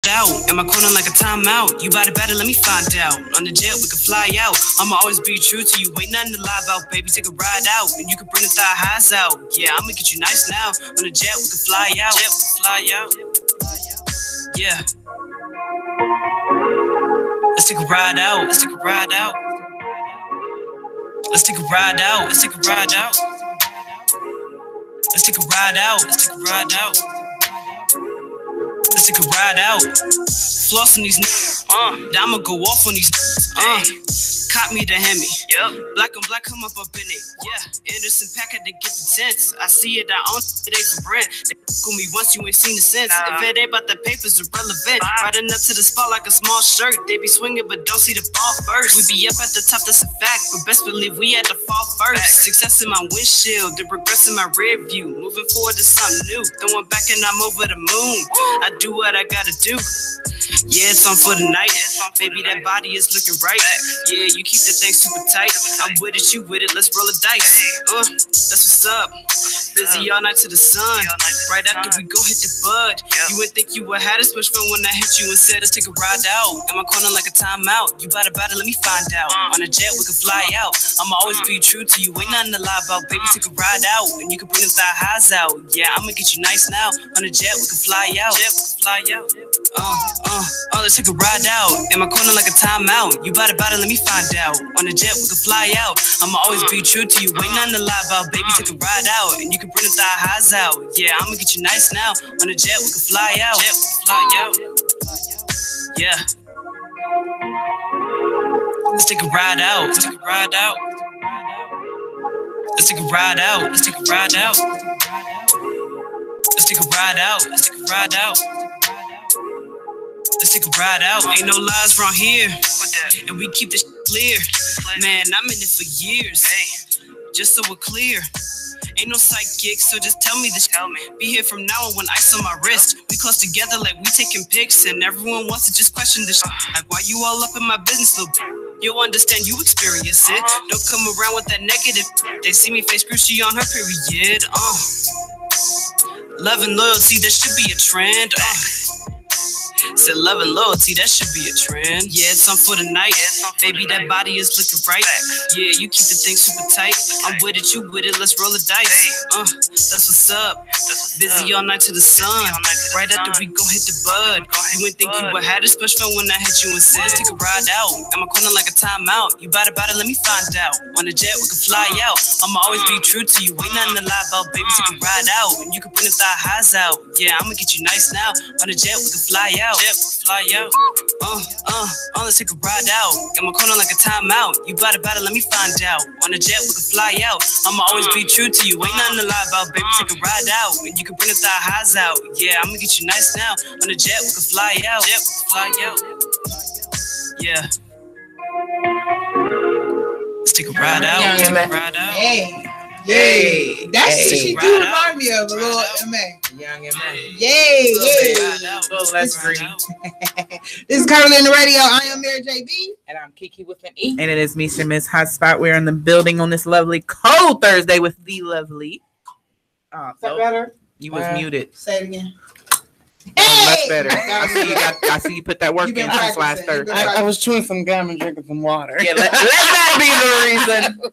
out in my corner like a timeout. You better, let me find out. On the jet, we can fly out. I'ma always be true to you. Ain't nothing to lie about, baby. Take a ride out, and you can bring the thigh highs out. Yeah, I'ma get you nice now. On the jet, we can fly out. Jet, we can fly out. Yeah. Let's take a ride out. Let's take a ride out. Let's take a ride out. Let's take a ride out. Let's take a ride out. Let's take a ride out. Let's take a ride out. Flossing these niggas. I'ma go off on these niggas. Caught me the Hemi. Yep. Black on black, come up in it. Yeah. Anderson Pack had to get the tents. I see it, I own it, they for rent. They on me once, you ain't seen the sense. If it ain't about the papers, irrelevant. Riding up to the spot like a small shirt. They be swinging, but don't see the ball first. We be up at the top, that's a fact. But best believe we had to fall first. Success in my windshield, the regress in my rear view. Moving forward to something new. Throwing back and I'm over the moon. I do what I gotta do. Yeah, it's on for the night. Baby, that body is looking right. Yeah, you keep that thing super tight. I'm with it, you with it, let's roll the dice. That's what's up. Busy all night to the sun. Right after we go hit the bud. You would think you would have this much fun when I hit you and said, let's take a ride out. In my corner like a timeout. You better, let me find out. On a jet, we can fly out. I'ma always be true to you. Ain't nothing to lie about, baby. Take a ride out. And you can bring the thigh highs out. Yeah, I'ma get you nice now. On a jet, we can fly out. Jet, we can fly out. Let's take a ride out. In my corner like a timeout. You better, let me find out. On the jet, we can fly out. I'ma always be true to you. Ain't nothing to lie about, baby. Take a ride out. And you can bring the thigh highs out. Yeah, I'ma get you nice now. On the jet, we can fly out. Jet, we can fly out. Yeah. Let's take a ride out. Let's take a ride out. Let's take a ride out. Let's take a ride out. Let's take a ride out. Let's take a ride out. Let's take a ride out. Ain't no lies from here. And we keep this clear. Man, I'm in it for years. Just so we're clear. Ain't no psychic, so just tell me this. Be here from now on when ice on my wrist. We close together like we taking pics. And everyone wants to just question this. Like, why you all up in my business, little bitch? You'll understand, you experience it. Don't come around with that negative. They see me face Gucci on her period. Love and loyalty, that should be a trend. Said love and loyalty, that should be a trend. Yeah, it's on for the night. Baby, that body is looking right. Yeah, you keep the thing super tight. I'm with it, you with it, let's roll the dice. That's what's up. Busy all night to the sun. Right after we gon' hit the bud. You wouldn't think you would have this much fun when I hit you and said, let's take a ride out. I'm a corner like a timeout. You better, let me find out. On the jet, we can fly out. I'ma always be true to you. Ain't nothing to lie about, baby. Take a ride out. And you can bring the thigh highs out. Yeah, I'ma get you nice now. On the jet, we can fly out. Jet, fly out. Let's take a ride out. In my corner like a timeout. You better, let me find out. On the jet, we can fly out. I'ma always be true to you. Ain't nothing to lie about, baby. Take a ride out. And you can bring the thigh highs out. Yeah, I'ma get you nice now. On the jet, we can fly out. Jet, we can fly out. Yeah. Let's take a ride out. Let's take a ride out. Yay. That's what she do remind me of a little M.A. Young M.A. Yay. Less greedy. This is Curvilinear Radio. I am Mary J.B. And I'm Kiki with an E. And it is me, Miss Hotspot. We're in the building on this lovely cold Thursday with the lovely. Is that better? You was muted. Say it again. Hey! Much better. I see you put that work in since last Thursday. I was chewing some gum and drinking some water. Yeah, let that be the reason.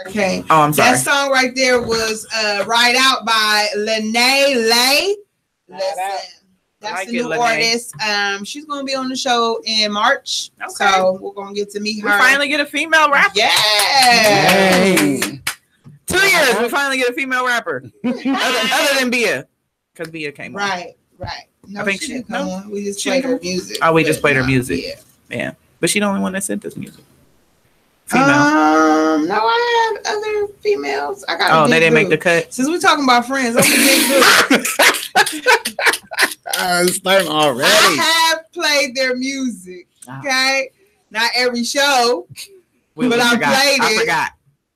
Okay. Oh, I'm sorry. That song right there was Ride Out by Lene Lay. Listen, that's the new artist. She's gonna be on the show in March. Okay. So we're gonna get to meet her. We finally get a female rapper. Yeah. 2 years, we finally get a female rapper. other than Bia. Because Bia came on. Right. No, I think she didn't come on. We just played her music. Oh, we just played her music. Yeah. But she's the only one that sent this music. Female. No, I had other females. I got. They didn't make the cut. Since we're talking about friends, I'm a big group. It's starting already. I have played their music. Okay, not every show, but I played it.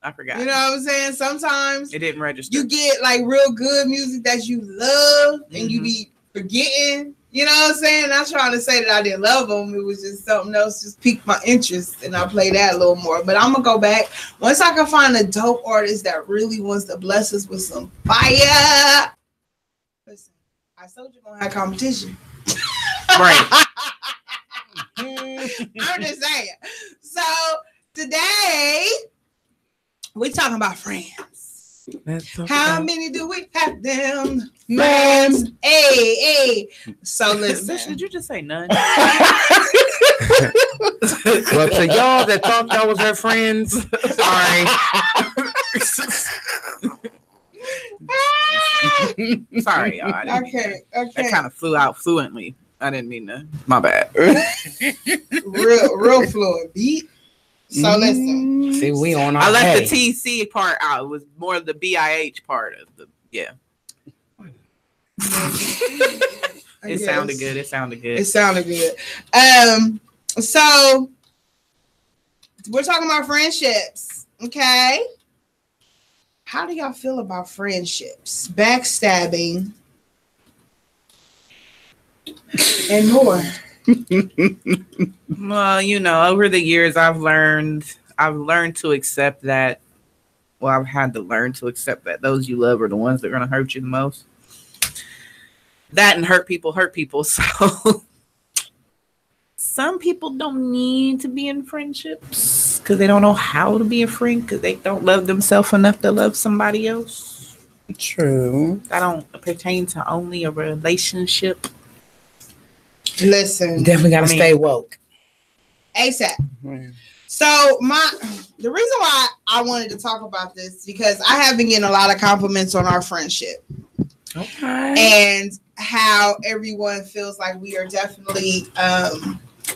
I forgot. You know what I'm saying? Sometimes it didn't register. You get like real good music that you love, and you be forgetting. You know what I'm saying? Not trying to say that I didn't love them. It was just something else just piqued my interest, and I play that a little more. But I'm going to go back. Once I can find a dope artist that really wants to bless us with some fire. Listen, I told you gonna have competition. Right. I'm just saying. So today we're talking about friends. How many do we have them? Friends. Hey. So listen. Bitch, did you just say none? Well, to y'all that thought y'all was her friends, sorry. Sorry, y'all. Okay. That kind of flew out fluently. I didn't mean to. My bad. real fluent beat. So listen. See, we on our I left hay. the TC part out. It was more of the BIH part of the It sounded good. It sounded good. So we're talking about friendships. Okay. How do y'all feel about friendships? Backstabbing and more. Well, over the years, I've learned to accept that. Well, I've had to learn to accept that those you love are the ones that are going to hurt you the most. That and hurt people. So some people don't need to be in friendships because they don't know how to be a friend because they don't love themselves enough to love somebody else. True. That don't pertain to only a relationship. Listen. Definitely got to stay woke. ASAP. Mm. So the reason why I wanted to talk about this because I have been getting a lot of compliments on our friendship. Okay. And how everyone feels like we are definitely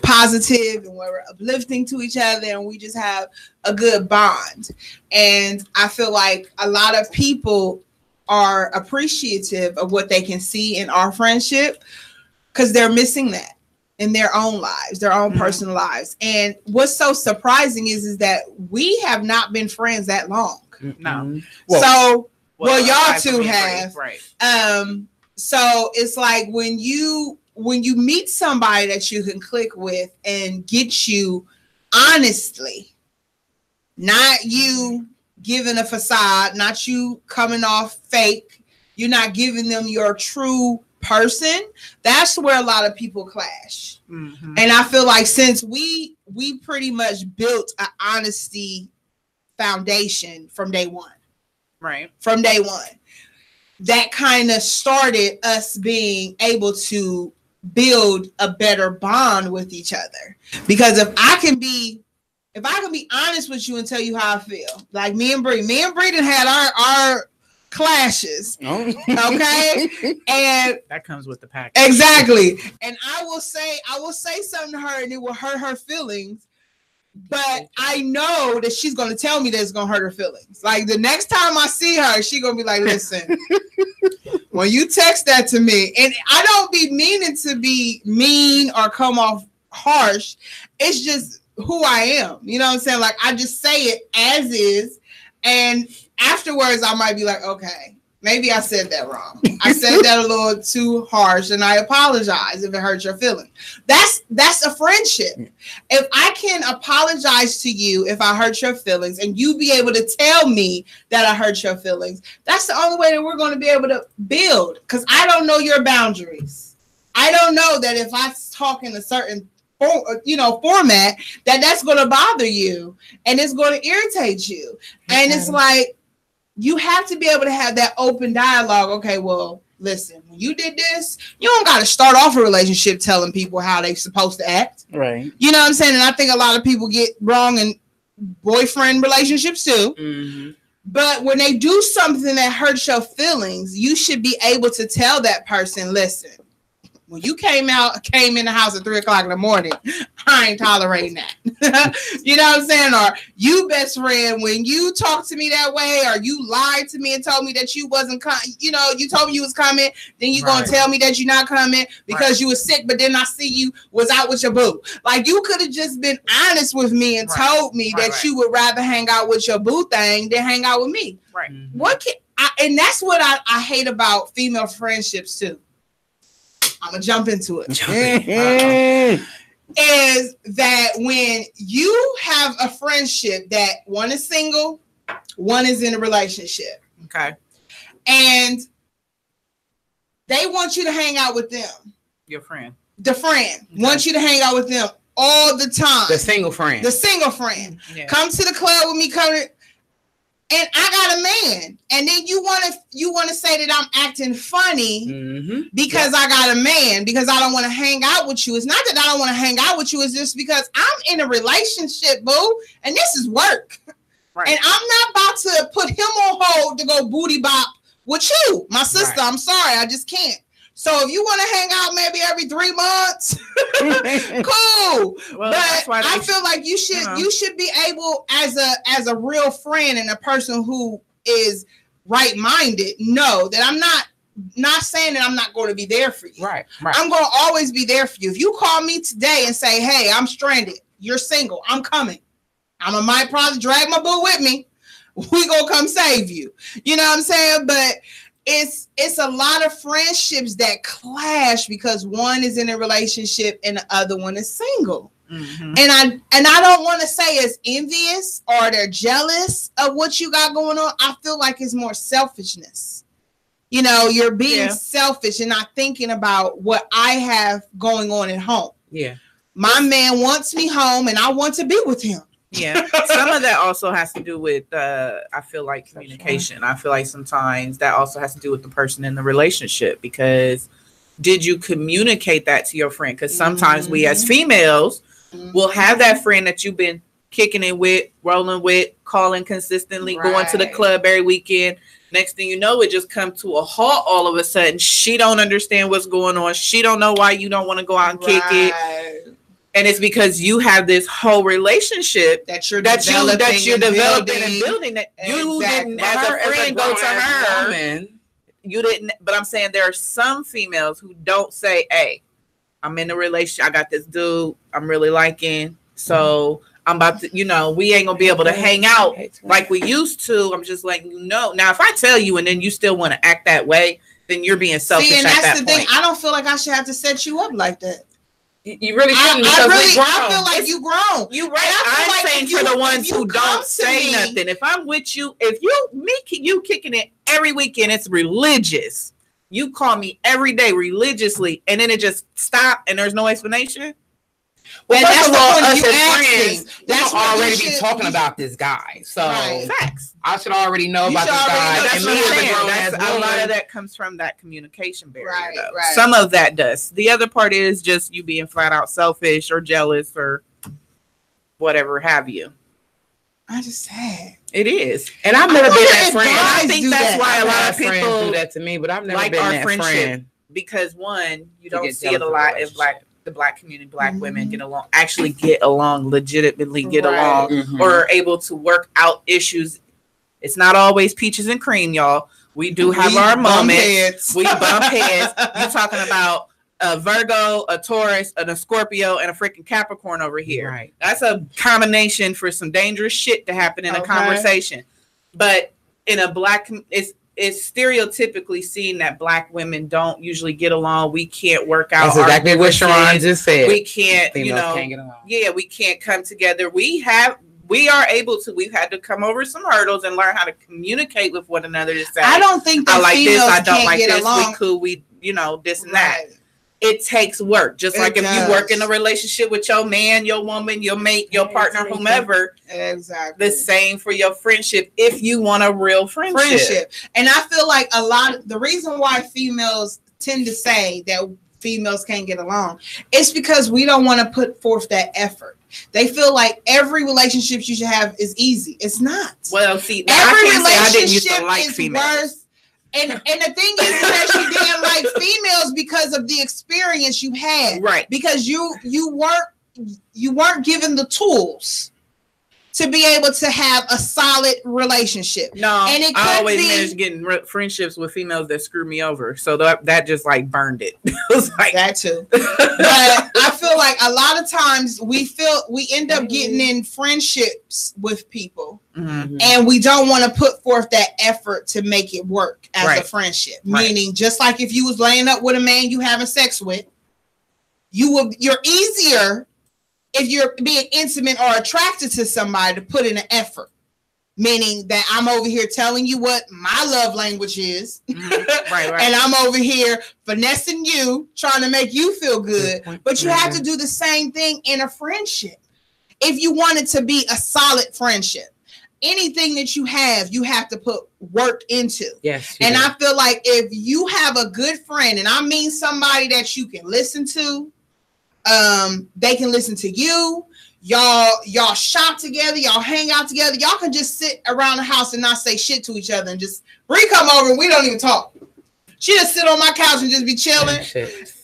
positive and we're uplifting to each other and we just have a good bond. And I feel like a lot of people are appreciative of what they can see in our friendship because they're missing that in their own lives, their own personal lives. And what's so surprising is that we have not been friends that long. No. Well, y'all aside two from have. Right. So it's like when you meet somebody that you can click with and get you honestly, not you giving a facade, not you coming off fake, you're not giving them your true person, that's where a lot of people clash. Mm-hmm. And I feel like since we pretty much built an honesty foundation from day one. Right. From day one. That kind of started us being able to build a better bond with each other. Because if I can be honest with you and tell you how I feel, like me and Bree done had our clashes. Okay. And that comes with the package. Exactly. And I will say something to her and it will hurt her feelings. But I know that she's going to tell me that it's going to hurt her feelings. Like the next time I see her, she's going to be like, listen, when you text that to me, and I don't be meaning to be mean or come off harsh. It's just who I am. You know what I'm saying? Like I just say it as is. And afterwards I might be like, okay, maybe I said that wrong. I said that a little too harsh and I apologize if it hurts your feelings. That's a friendship. If I can apologize to you if I hurt your feelings and you be able to tell me that I hurt your feelings, that's the only way that we're going to be able to build because I don't know your boundaries. I don't know that if I talk in a certain format that's going to bother you and it's going to irritate you. And it's like, you have to be able to have that open dialogue. Okay, well, listen, when you did this, you don't got to start off a relationship telling people how they're supposed to act. Right. You know what I'm saying? And I think a lot of people get wrong in boyfriend relationships too. Mm-hmm. But when they do something that hurts your feelings, you should be able to tell that person, listen, when you came in the house at 3:00 in the morning, I ain't tolerating that. You know what I'm saying? Or you, best friend, when you talked to me that way, or you lied to me and told me that you wasn't you told me you was coming, then you gonna tell me that you're not coming because you was sick, but then I see you was out with your boo. Like you could have just been honest with me and told me that you would rather hang out with your boo thing than hang out with me. Right. And that's what I hate about female friendships too. I'm gonna jump into it. Is that when you have a friendship that one is single, one is in a relationship. Okay. And they want you to hang out with them. Your friend. The friend wants you to hang out with them all the time. The single friend. The single friend. Yeah. Come to the club with me, and I got a man. And then you want to say that I'm acting funny because I got a man, because I don't want to hang out with you. It's not that I don't want to hang out with you. It's just because I'm in a relationship, boo, and this is work. Right. And I'm not about to put him on hold to go booty bop with you, my sister. Right. I'm sorry, I just can't. So if you want to hang out maybe every 3 months, cool. Well, but I feel like you should be able, as a real friend and a person who is right-minded, know that I'm not saying that I'm not going to be there for you. Right. I'm going to always be there for you. If you call me today and say, hey, I'm stranded, you're single, I'm coming. Might probably drag my boo with me. We gonna come save you. You know what I'm saying? But it's a lot of friendships that clash because one is in a relationship and the other one is single. And I don't want to say it's envious or they're jealous of what you got going on. I feel like it's more selfishness. You know, you're being selfish and not thinking about what I have going on at home. Yeah. My man wants me home and I want to be with him. Yeah, some of that also has to do with, I feel like, communication. I feel like sometimes that also has to do with the person in the relationship, because did you communicate that to your friend? Because sometimes we as females will have that friend that you've been kicking it with, rolling with, calling consistently, going to the club every weekend. Next thing you know, it just comes to a halt all of a sudden. She don't understand what's going on. She don't know why you don't want to go out and kick it. And it's because you have this whole relationship that you're developing and building that you didn't, as a friend, go to her. You didn't, but I'm saying there are some females who don't say, hey, I'm in a relationship. I got this dude I'm really liking. So I'm about to, we ain't gonna be able to hang out like we used to. I'm just letting you know. Now, if I tell you and then you still want to act that way, then you're being selfish. See, and that's the thing. I don't feel like I should have to set you up like that. You really shouldn't. I feel like you grown. You're right. I'm saying for the ones who don't say nothing. If I'm with you, if you kicking it every weekend, it's religious. You call me every day religiously, and then it just stop, and there's no explanation. Well, first of all, us as friends, that's already be talking about this guy. So facts. I should already know about this guy. That's what I'm saying. A lot of that comes from that communication barrier. Right. Some of that does. The other part is just you being flat out selfish or jealous or whatever have you. I just said it is, and I've never been that friend. I think that's why a lot of people do that to me, but I've never been that friend. Because one, you don't see it a lot in the black community, black women get along, legitimately get along, or are able to work out issues. It's not always peaches and cream, y'all. We do have our moments. We bump heads. You're talking about a Virgo, a Taurus, and a Scorpio, and a freaking Capricorn over here. Right. That's a combination for some dangerous shit to happen in a conversation. But in a black, it's stereotypically seen that black women don't usually get along. We can't work out. That's exactly what Sharon just said. We can't, can't get along. Yeah, we can't come together. We are able to. We've had to come over some hurdles and learn how to communicate with one another to say, I don't think that I like this. I don't like this. Along. We cool. We this and that. It takes work. Just like if you work in a relationship with your man, your woman, your mate, your partner, whomever. Exactly. The same for your friendship if you want a real friendship. And I feel like the reason why females tend to say that females can't get along is because we don't want to put forth that effort. They feel like every relationship you should have is easy. It's not. Well, see, every relationship is worth. And the thing is that you didn't like females because of the experience you had, right? Because you weren't given the tools to be able to have a solid relationship. No, and I always managed getting friendships with females that screwed me over, so that just like burned it. It was like that too. But I feel like a lot of times we end up getting in friendships with people, and we don't want to put forth that effort to make it work as a friendship. Meaning, just like if you was laying up with a man you having sex with, you're easier if you're being intimate or attracted to somebody to put in an effort. meaning that I'm over here telling you what my love language is. Right. And I'm over here finessing you, trying to make you feel good. But you have to do the same thing in a friendship. If you want it to be a solid friendship, anything that you have to put work into. Yes. And I feel like if you have a good friend, and I mean somebody that you can listen to, they can listen to you. Y'all shop together, y'all hang out together. Y'all can just sit around the house and not say shit to each other, and just Bree come over and we don't even talk. She just sit on my couch and just be chilling,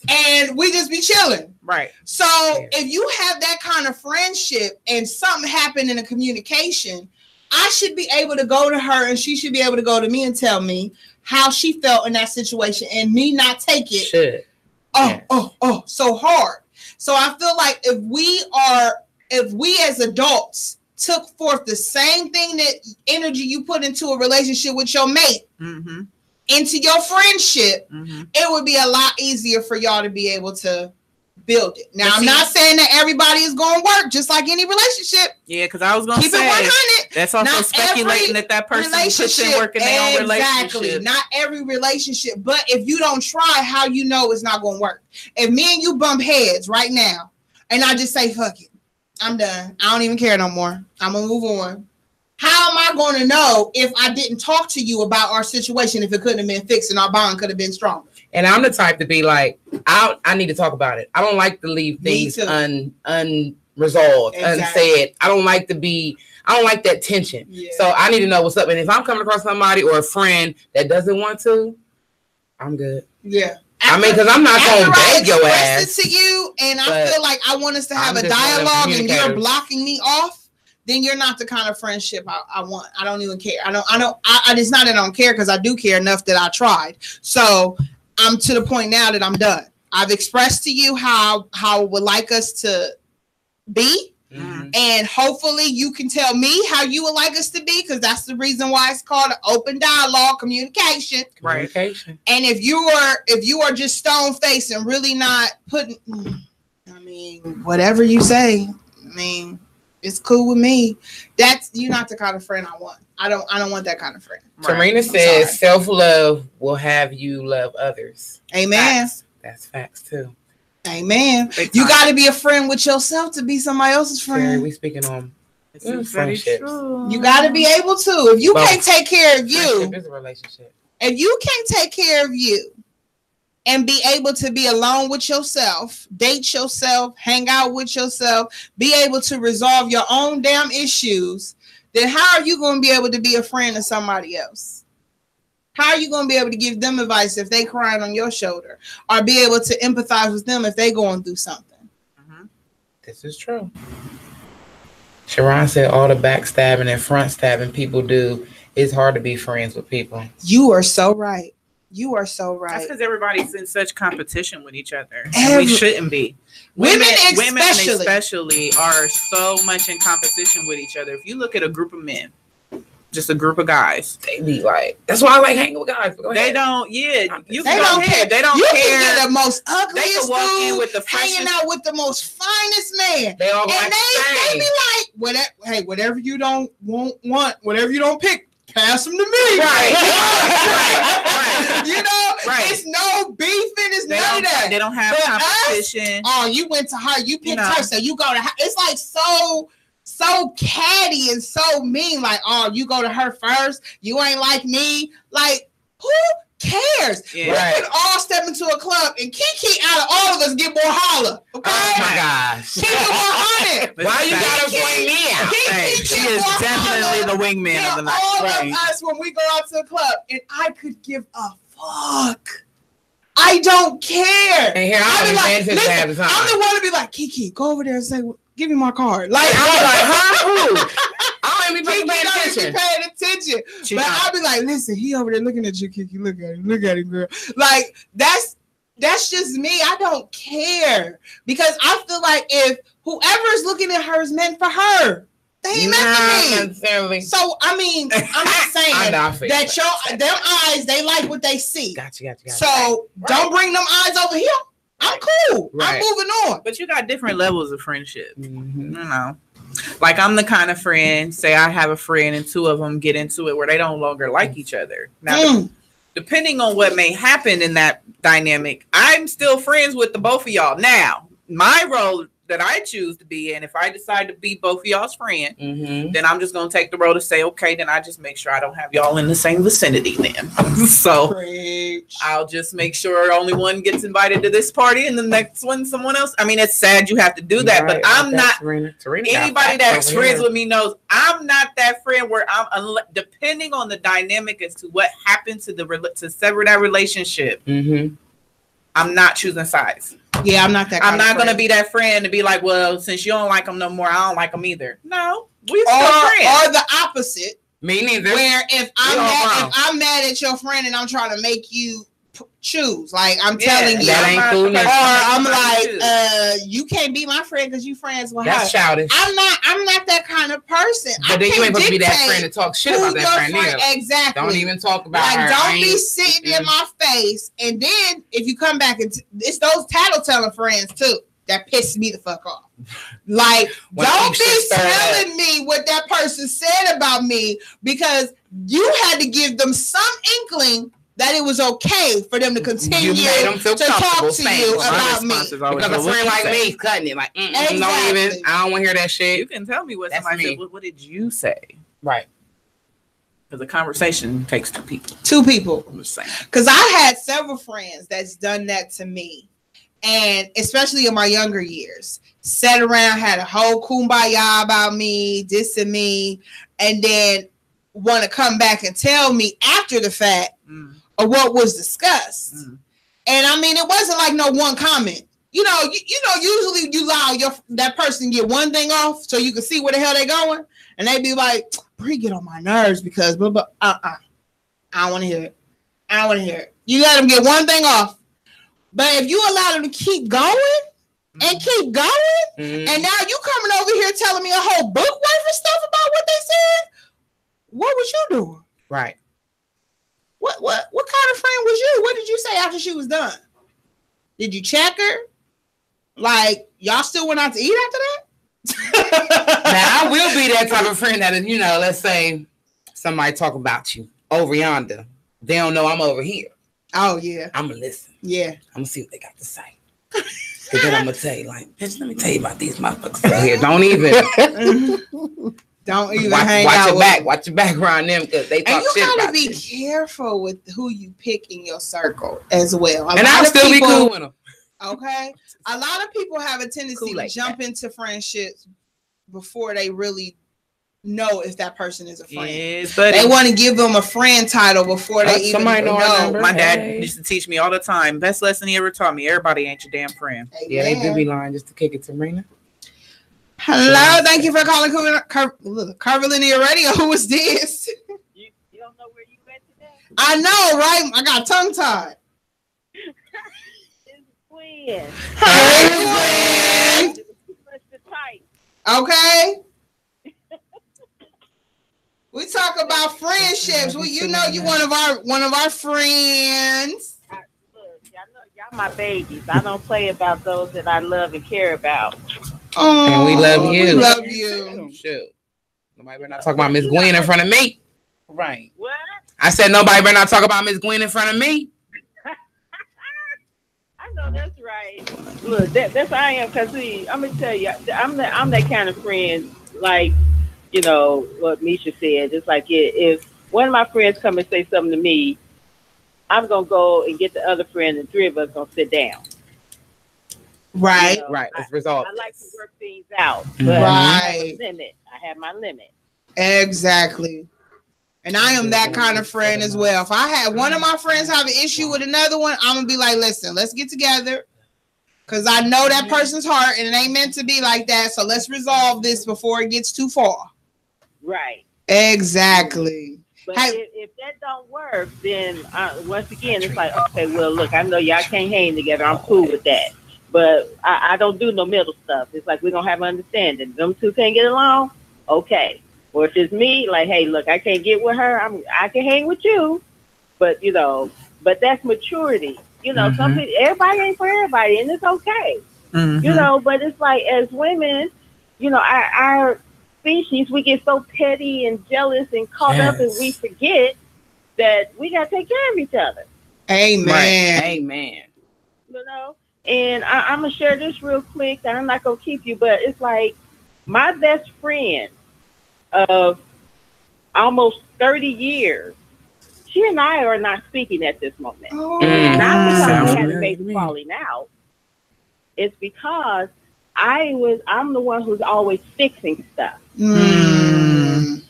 and we just be chilling. Right. So if you have that kind of friendship and something happened in a communication, I should be able to go to her and she should be able to go to me and tell me how she felt in that situation, and me not take it. So hard. So I feel like if we as adults took forth the same thing, that energy you put into a relationship with your mate, into your friendship, it would be a lot easier for y'all to be able to build it. Now, I'm not saying that everybody is going to work just like any relationship. Yeah, because I was going to say, keep it 100. That's also speculating that person puts in work in their own relationship. Exactly. Not every relationship. But if you don't try, how you know it's not going to work? If me and you bump heads right now, and I just say, fuck it, I'm done. I don't even care no more. I'm going to move on. How am I going to know if I didn't talk to you about our situation, if it couldn't have been fixed and our bond could have been stronger? And I'm the type to be like, I need to talk about it. I don't like to leave things unresolved, unsaid. I don't like that tension. Yeah. So I need to know what's up. And if I'm coming across somebody or a friend that doesn't want to, I'm good. Yeah. Because I'm not going to beg your ass. To you, and I feel like I want us to have a dialogue, and you're blocking me off. Then you're not the kind of friendship I want. I don't even care. It's not that I don't care, because I do care enough that I tried. So I'm to the point now that I'm done. I've expressed to you how I would like us to be. And hopefully you can tell me how you would like us to be, because that's the reason why it's called an open dialogue, communication. Right. And if you are just stone faced and really not putting, whatever you say, it's cool with me. You're not the kind of friend I want. I don't want that kind of friend. Tarina says self-love will have you love others. Amen. Facts. That's facts too. Amen. You got to be a friend with yourself to be somebody else's friend. Sarah, we speaking on friendships. You got to be able to. If you can't take care of you, is a relationship. If you can't take care of you and be able to be alone with yourself, date yourself, hang out with yourself, be able to resolve your own damn issues, then how are you going to be able to be a friend to somebody else? How are you going to be able to give them advice if they crying on your shoulder, or be able to empathize with them if they going through something? This is true. Sharon said all the backstabbing and front stabbing people do, it's hard to be friends with people. You are so right. You are so right. That's because everybody's in such competition with each other. And we shouldn't be. Women especially are so much in competition with each other. If you look at a group of men, just a group of guys, they be like, that's why I like hanging with guys. They don't care. They don't care. The most ugliest dude with the hanging out with the most finest man. They all and they be like, whatever you don't want, whatever you don't pick, pass them to me. Right. You know, it's no beefing. It's none of that. They don't have competition. You went to her. You picked her, so you go to her. It's like so catty and so mean. Like, you go to her first. You ain't like me. Like, who cares? Yeah. We can all step into a club and Kiki out of all of us get more holler. Okay? Oh my gosh. Kiki more honey. Why you gotta point me out? She is definitely the wingman of the night. All of us when we go out to the club, and I could give a fuck. I don't care. And here I'm I'm the one to be like, Kiki, go over there and say, give me my card. Like, I'm like, huh? I don't even be paying attention. But I'll be like, listen, he over there looking at you, Kiki. Look at him, girl. Like, that's just me. I don't care, because I feel like if whoever's looking at her is meant for her, they ain't meant for me. So I'm not saying that them eyes, they like what they see. Gotcha. So don't bring them eyes over here. I'm cool. Right. I'm moving on. But you got different levels of friendship. Mm-hmm. You know. Like I'm the kind of friend, say I have a friend and two of them get into it where they don't longer like each other. Now, depending on what may happen in that dynamic, I'm still friends with the both of y'all. Now, my role that I choose to be in, if I decide to be both of y'all's friend, then I'm just going to take the role to say, okay, then I just make sure I don't have y'all in the same vicinity then. So I'll just make sure only one gets invited to this party and the next one someone else. I mean, it's sad you have to do that, but I'm not, anybody that's friends with me knows I'm not that friend where I'm, depending on the dynamic as to what happened to sever that relationship, I'm not choosing sides. Yeah, I'm not that. I'm not gonna be that friend to be like, well, since you don't like them no more, I don't like them either. No, we still friends. Or the opposite. Me neither. Where if I'm mad at your friend and I'm trying to make you choose, like I'm telling you, that ain't cool. Or I'm like, you can't be my friend because you friends with her. That's childish. I'm not that kind of person. But then you ain't supposed to be that friend to talk shit about that friend either. Exactly. Don't even talk about like, her. Don't be sitting in my face, and then if you come back and it's those tattletale friends too that piss me the fuck off. Like, don't be telling me what that person said about me because you had to give them some inkling that it was okay for them to continue to talk to you about me. Because a friend like me is cutting it. Like, exactly. Don't even. I don't want to hear that shit. You can tell me what somebody said. What did you say? Right. Because a conversation takes two people. Two people. I'm just saying. Because I had several friends that's done that to me. And especially in my younger years. Sat around, had a whole kumbaya about me, dissing me, and then want to come back and tell me after the fact of what was discussed. And I mean, it wasn't like no one comment. You know, usually you allow that person get one thing off so you can see where the hell they going, and they be like, "Brie, get on my nerves because blah blah." I don't want to hear it. I don't want to hear it. You let them get one thing off, but if you allow them to keep going and keep going, and now you coming over here telling me a whole book worth of stuff about what they said, what was you doing? Right. What kind of friend was you? What did you say after she was done? Did you check her? Like, y'all still went out to eat after that? Now, I will be that type of friend that, let's say somebody talk about you over yonder. They don't know I'm over here. Oh, yeah. I'm going to listen. Yeah. I'm going to see what they got to say. But then I'm going to tell you, like, bitch, let me tell you about these motherfuckers right here. Don't even. Don't even watch out your with back. Watch your back around them because they talk shit about you. And you gotta be careful with who you pick in your circle as well. And I'll still be cool with them. Okay? A lot of people have a tendency to jump into friendships before they really know if that person is a friend. Yes, but they want to give them a friend title before they even know. My dad used to teach me all the time. Best lesson he ever taught me. Everybody ain't your damn friend. Yeah, they do be lying just to kick it to Rena. Hello, thank you for calling Curvilinear Radio. Who is this? You don't know where you went today? I know, right? I got tongue tied. It's Gwen. Hey, Gwen. Okay. We talk about friendships. Well, you know you one of our friends. Look, y'all my babies. I don't play about those that I love and care about. Oh, and we love you. We love you. Shoot. Nobody better not talk about Miss Gwen in front of me. Right. What? I said nobody better not talk about Miss Gwen in front of me. I know that's right. Look, that's I am because I'm gonna tell you, I'm that kind of friend. Like, what Misha said. It's like if one of my friends come and say something to me, I'm gonna go and get the other friend, and three of us gonna sit down. Right. Right. It's resolved. I like to work things out. But Right. I have my limit. Exactly. And I am that kind of friend as well. If I had one of my friends have an issue with another one, I'm gonna be like, listen, let's get together. Cause I know that person's heart and it ain't meant to be like that. So let's resolve this before it gets too far. Right. Exactly. But if that don't work, then once again, it's like, okay, well, look, I know y'all can't hang together. I'm cool with that. But I don't do no middle stuff. It's like we're going to have understanding. Them two can't get along? Okay. Or if it's me, like, hey, look, I can't get with her. I can hang with you. But, but that's maturity. Some people, everybody ain't for everybody, and it's okay. But it's like, as women, species, we get so petty and jealous and caught up, and we forget that we got to take care of each other. Amen. Right. Amen. You know, and I'm going to share this real quick, and I'm not going to keep you, but it's like my best friend of almost 30 years, she and I are not speaking at this moment. Oh. Not because we had a baby falling out. It's because I'm the one who's always fixing stuff. Mm.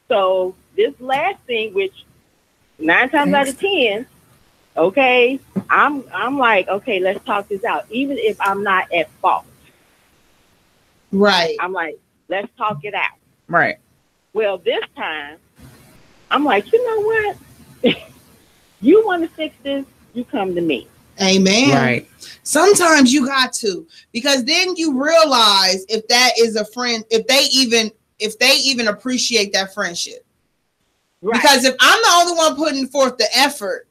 So this last thing, which 9 times out of 10, okay, I'm like, okay, let's talk this out. Even if I'm not at fault. Right. I'm like, let's talk it out. Right. Well, this time, I'm like, you know what? You want to fix this, you come to me. Amen. Right. Sometimes you got to, because then you realize if that is a friend, if they even appreciate that friendship. Right. Because if I'm the only one putting forth the effort,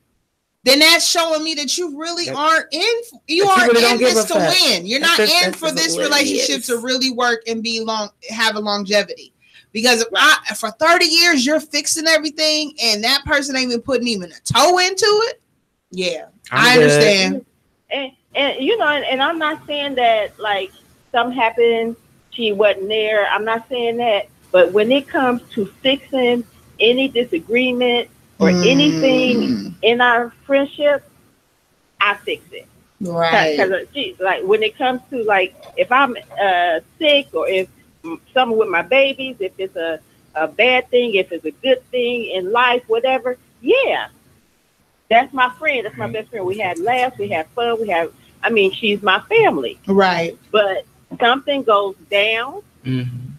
then that's showing me that you really aren't in. You aren't in this to win. You're not in for this relationship to really work and have a longevity. Because if for 30 years you're fixing everything and that person ain't even a toe into it. Yeah, I understand. And you know, and I'm not saying that like something happened, she wasn't there. I'm not saying that. But when it comes to fixing any disagreement or anything in our friendship, I fix it. Right. Because like when it comes to like if I'm sick or if something with my babies, if it's a bad thing, if it's a good thing in life, whatever, yeah. That's my friend. That's my best friend. We had laughs. We had fun. She's my family. Right. But something goes down, and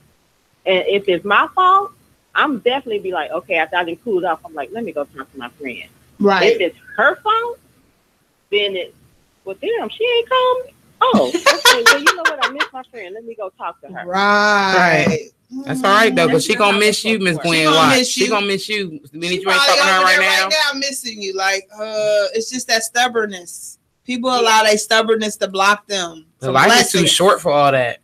if it's my fault, I'm definitely be like, okay, after I didn't cool off, I'm like, let me go talk to my friend. Right. If it's her fault, then well, damn, she ain't called me. Oh, okay. Well, you know what? I miss my friend. Let me go talk to her. Right. That's all right though, because she gonna miss you, Miss Gwen. She gonna miss you. The minute you ain't talking to her right now, missing you. Like, it's just that stubbornness. People allow their stubbornness to block them. The life is too short for all that.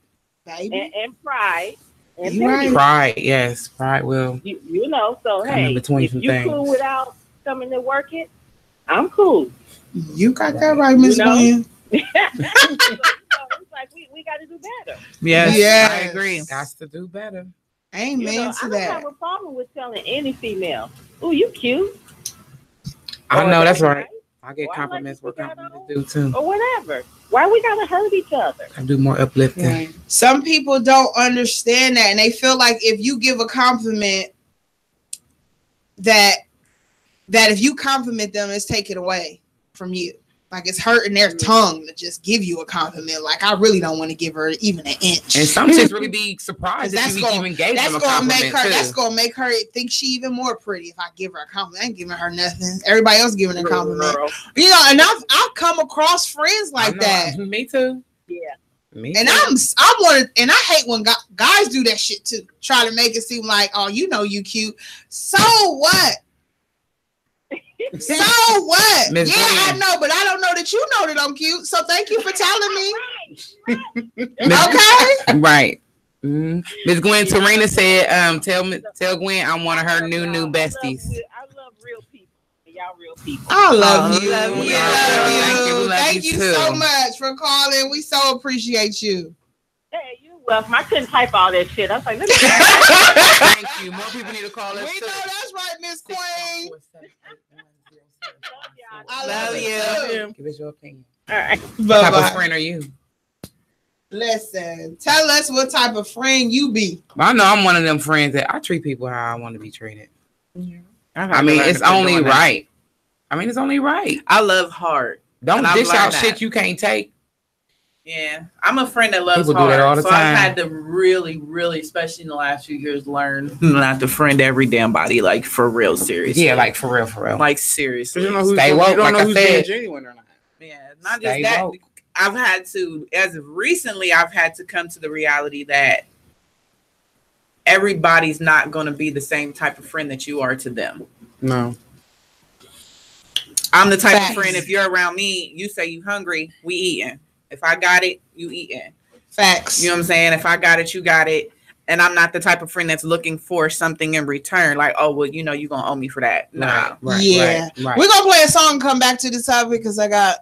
Baby. And pride. And pride, yes, pride will. You know, so hey, between if some you things. cool without coming to work it, I'm cool. You got that right, Miss Gwen. So it's like we got to do better. Yes, I agree. Got to do better. Amen to that. I don't have a problem with telling any female, "Oh, you cute." I know that's right. I get compliments. What compliments do too, or whatever. Why we gotta hurt each other? I do more uplifting. Right. Some people don't understand that, and they feel like if you give a compliment, that if you compliment them, it's taken away from you. Like it's hurting their tongue to just give you a compliment. Like I really don't want to give her even an inch. And some chicks really be surprised if you even gave them a compliment. That's gonna make her think she even more pretty if I give her a compliment. I ain't giving her nothing. Everybody else giving a compliment. You know, and I've come across friends like that. Me too. Yeah. Me and too. I hate when guys do that shit too. Try to make it seem like, oh, you know you cute. So what? So what? Ms. Yeah, Gwen. I know, but I don't know that you know that I'm cute. So thank you for telling me. Okay. Right. Ms. Gwen, Tarina said, tell Gwen I'm one of her new besties. I love real people. Y'all real people. I love you. Love you. Thank you so much for calling. We so appreciate you. Hey, you're welcome. I couldn't type all that shit. I was like, let me Thank you. More people need to call us. We know that's right, Miss Queen. I love you. Give us your opinion. All right. What type of friend are you? Listen, tell us what type of friend you be. I know I'm one of them friends that I treat people how I want to be treated. Yeah. I mean, it's only right. It's only right. I love hard. Don't dish out shit you can't take. Yeah, I'm a friend that loves people hard. Do that all the so time. I've had to really, really, especially in the last few years, learn not to friend every damn body, like for real, seriously. Yeah, like for real. Like seriously. You know who's Stay woke, like I said. genuine or not. Yeah, not Stay just that. woke. I've had to, as of recently, I've had to come to the reality that everybody's not going to be the same type of friend that you are to them. No. I'm the type of friend, if you're around me, you say you hungry, we eating. If I got it, you eating. Facts. You know what I'm saying? If I got it, you got it. And I'm not the type of friend that's looking for something in return. Like, oh, well, you know, you're going to owe me for that. No. Right, We're going to play a song and come back to the topic because I got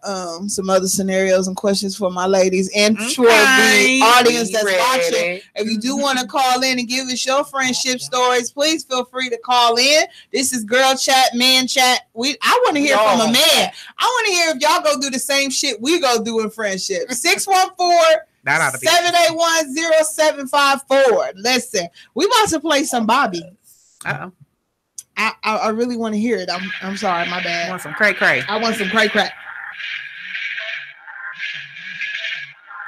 some other scenarios and questions for my ladies and for the audience that's watching. If you do want to call in and give us your friendship stories, please feel free to call in. This is Girl Chat, Man Chat. I want to hear from a man. I want to hear if y'all go do the same shit we go do in friendship. 614 781-0754. Listen, we about to play some Bobby. Uh-oh. I really want to hear it. I'm sorry, my bad. I want some cray cray. I want some cray cray.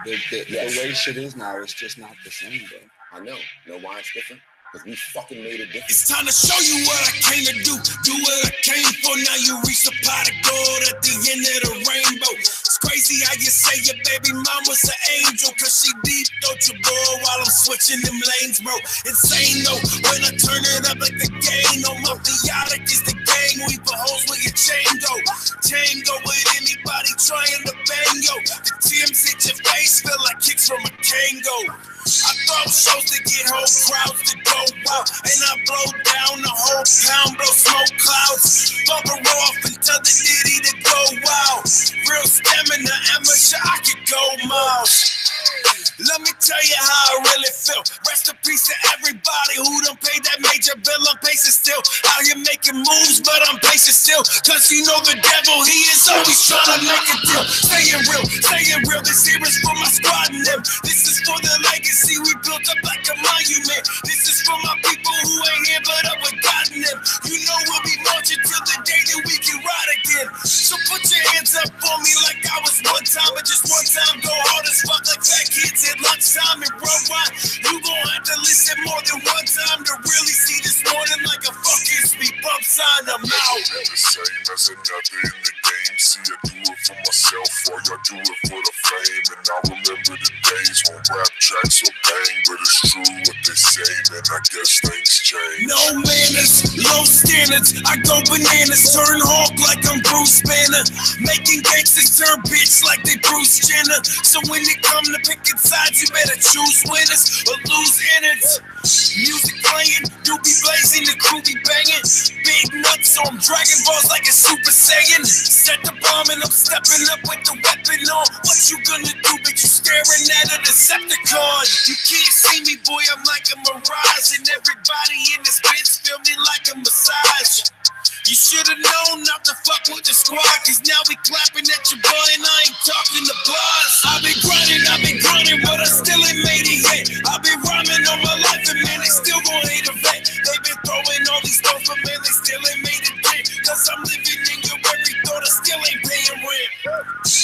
The way shit is now, it's just not the same, bro. I know. You know why it's different? Because we fucking made it different. It's time to show you what I came to do. Do what I came for. Now you reach the pot of gold at the end of the rainbow. It's crazy how you say your baby mama's an angel. Cause she deep throat your boy while I'm switching them lanes, bro. Insane though. When I turn it up like the game. No mafiotic is the gang. We put holes where your chain go. Tango with anybody trying to bang, yo. The Tim's hit your face. Feel like kicks from a Kango. I throw shows to get whole crowds to go wild, and I blow down the whole pound, blow smoke clouds, bump her off and tell the ditty to go wild. Real stamina, amateur, I could go miles. Let me tell you how I really feel. Rest in peace to everybody who done paid that major bill. I'm patient still. Out here making moves, but I'm patient still. Cause you know the devil, he is always trying to make a deal. Staying real. This here is for my squad and them. This is for the legacy we built up like a monument. This is for my people who ain't here but up with God in them. You know we'll be marching till the day that we can ride again. So put your hands up for me like I was one time, but just one time. Go hard as fuck like fat kids at lunchtime and worldwide. You gon' have to listen more than one time to really see this morning like a fucking speed bump sign. I'm out. The same as another in the game. See, I do it for myself, or y'all do it for the fame. And I remember the days when rap tracks were bang, but it's true what they say, man. I guess things change. No manners, low standards. I go bananas, turn hawk like I'm Bruce Banner, making gangsters turn bitch like they Bruce Jenner. So when it come to picking sides, you better choose winners or lose innards. Music playing, you be blazing, the crew be banging. Big nuts on Dragon Balls like a Super Saiyan. Set the bomb and I'm stepping up with the weapon on. What you gonna do, bitch? You staring at a Decepticon. You can't see me, boy, I'm like a mirage. And everybody in this bitch feel me like a massage. You should've known not to fuck with the squad, cause now we clapping at your boy and I ain't talking to boss. I've been grinding, but I still ain't made it yet. I've been rhyming all my life and man, they still gon' hate a vet. They been throwing all these stones, but man, they still ain't made it yet. Cause I'm living in your every thought, I still ain't paying rent.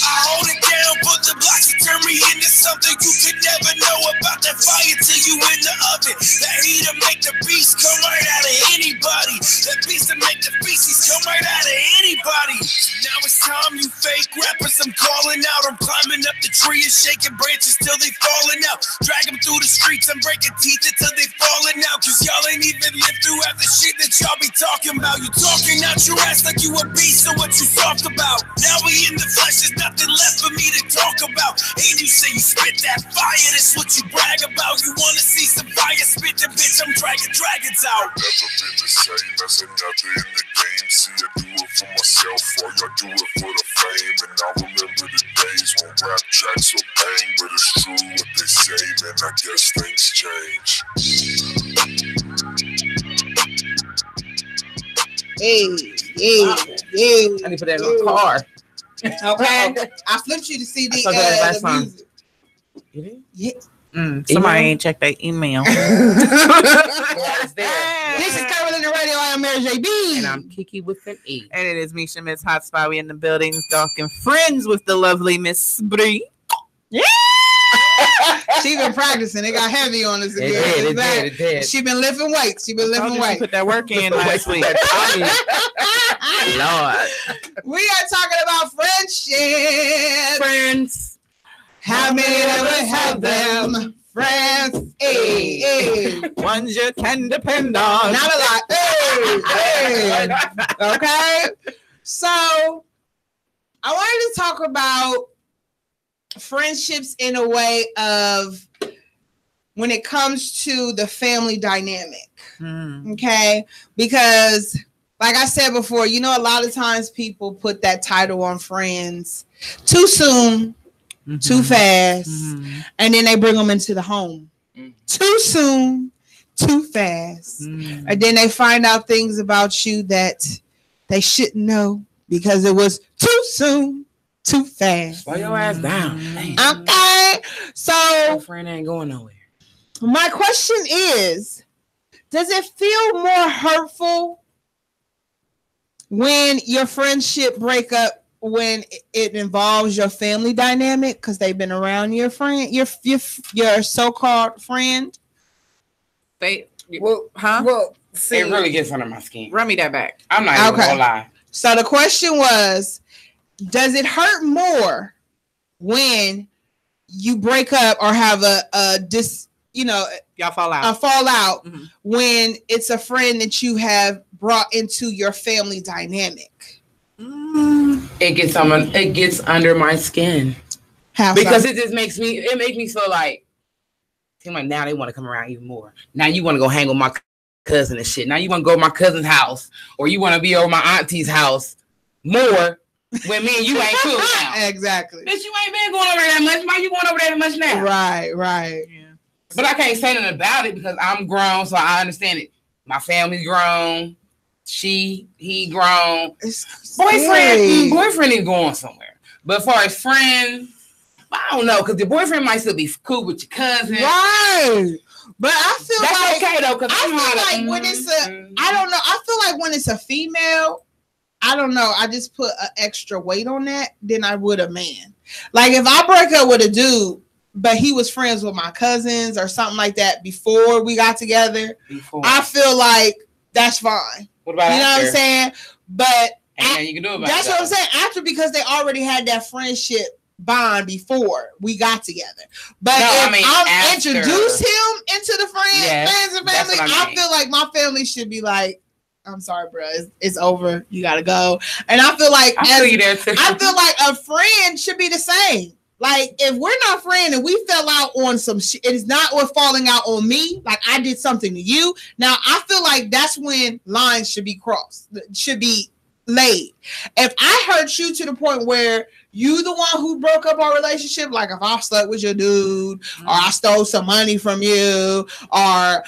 I hold it down, put the blocks and turn me into something you could never know about. That fire till you in the oven. That heat to make the beast come right out of anybody. That beast to make the feces come right out of anybody. Now it's time, you fake rappers, I'm calling out. I'm climbing up the tree and shaking branches till they falling out. Drag them through the streets, I'm breaking teeth until they falling out. Cause y'all ain't even lived through half the shit that y'all be talking about. You talking out your ass like you a beast, so what you soft about? Now we in the flesh, there's nothing left for me to talk about. And you say you spit that fire, that's what you brag about. You wanna see some fire, spit the bitch, I'm dragging dragons out. Never been the same as another in the game. See, I do it for myself, or y'all do it for the fame. And I remember the days when rap tracks were bang, but it's true what they say, man. I guess things change. Hey. I need to put that in my car. Okay. I flipped you to see the music. You did? Yeah. Somebody ain't checked their email. This is Curvilinear Radio. I am Mary J. B. And I'm Kiki with an E. And it is Misha, Miss Hotspot. We in the building, talking friends with the lovely Miss Bree. Yeah. She been practicing. It got heavy on us again. It did. She been lifting weights. She Put that work in last week. Lord. We are talking about friendship. Friends. How many of us have them? Friends. Hey. Ones you can depend on. Not a lot. Hey. Okay. So I wanted to talk about friendships in a way of when it comes to the family dynamic. Okay, because like I said before, you know, a lot of times people put that title on friends too soon, too fast, and then they bring them into the home too soon, too fast, and then they find out things about you that they shouldn't know because it was too soon, too fast. Slow your ass down. Okay, so your friend ain't going nowhere. My question is, does it feel more hurtful when your friendship break up when it involves your family dynamic because they've been around your friend, your so-called friend? See, it really gets under my skin. Run me that back. I'm not even gonna lie. So the question was, does it hurt more when you break up or have y'all fall out. A fallout when it's a friend that you have brought into your family dynamic? It gets under my skin. How because so? it makes me feel like now they want to come around even more. Now you want to go hang with my cousin and shit. Now you want to go to my cousin's house or you want to be over my auntie's house more when me and you ain't cool now. Exactly. Bitch, you ain't been going over there that much. Why you going over there that much now? Right. Yeah. But I can't say nothing about it because I'm grown, so I understand it. My family's grown. He grown. Boyfriend is going somewhere. But as far as friends, I don't know, because your boyfriend might still be cool with your cousin. Right. But I feel that's okay though, because I feel like when it's I don't know. I feel like when it's a female, I don't know. I just put an extra weight on that than I would a man. Like if I break up with a dude, but he was friends with my cousins or something like that before we got together, I feel like that's fine. What about you know what I'm saying? But you can do about that's what I'm saying. After, because they already had that friendship bond before we got together. But I'll introduce him into the friends and family, I feel like my family should be like, I'm sorry, bro. It's over. You gotta go. And I feel like I feel like a friend should be the same. Like if we're not friends and we fell out on some shit, it is not we're falling out on me. Like I did something to you. Now I feel like that's when lines should be crossed, should be laid. If I hurt you to the point where you the one who broke up our relationship, like if I slept with your dude or I stole some money from you or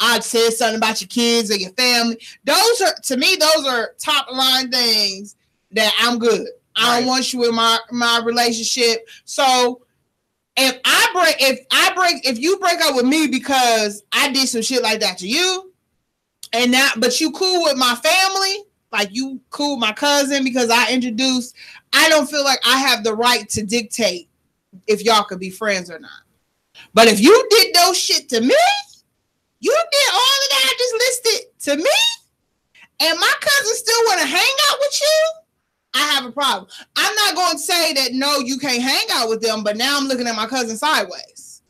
I said something about your kids or your family, those are top line things that I'm good. I don't want you in my relationship. So if you break up with me because I did some shit like that to you, but you cool with my family, like you cool with my cousin because I introduced, I don't feel like I have the right to dictate if y'all could be friends or not. But if you did those shit to me, you did all of that I just listed to me, and my cousin still want to hang out with you, I have a problem. I'm not going to say that, no, you can't hang out with them, but now I'm looking at my cousin sideways.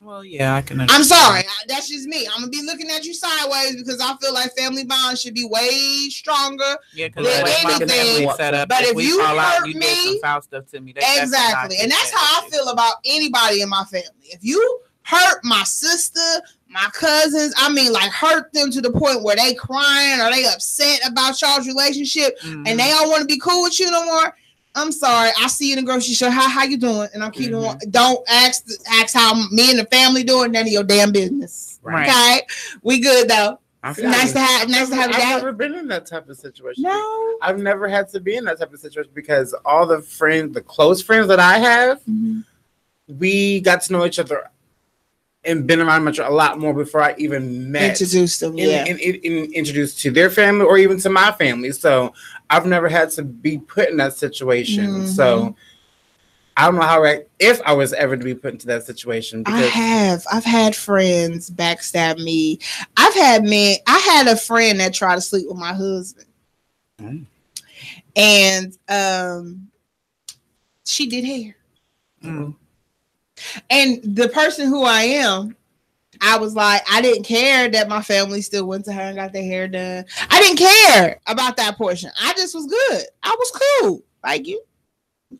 Well, yeah, I can understand. I'm sorry. That's just me. I'm going to be looking at you sideways because I feel like family bonds should be way stronger than anything. But if you hurt me, did some foul stuff to me. Exactly. And that's how I feel about anybody in my family. If you hurt my sister, my cousins, I mean, like hurt them to the point where they crying or they upset about y'all's relationship and they don't want to be cool with you no more, I'm sorry. I see you in the grocery store. How you doing? And I'm keeping don't ask how me and the family doing. None of your damn business. Right. Okay, we good though. Nice to have you. I've never been in that type of situation. No, I've never had to be in that type of situation because all the close friends that I have, we got to know each other and been around a lot more before I even introduced them, introduced to their family or even to my family. So I've never had to be put in that situation. So I don't know if I was ever to be put into that situation. Because I've had friends backstab me. I had a friend that tried to sleep with my husband, and she did hair. And the person who I am, I was like, I didn't care that my family still went to her and got their hair done. I didn't care about that portion. I just was good. I was cool. Like you,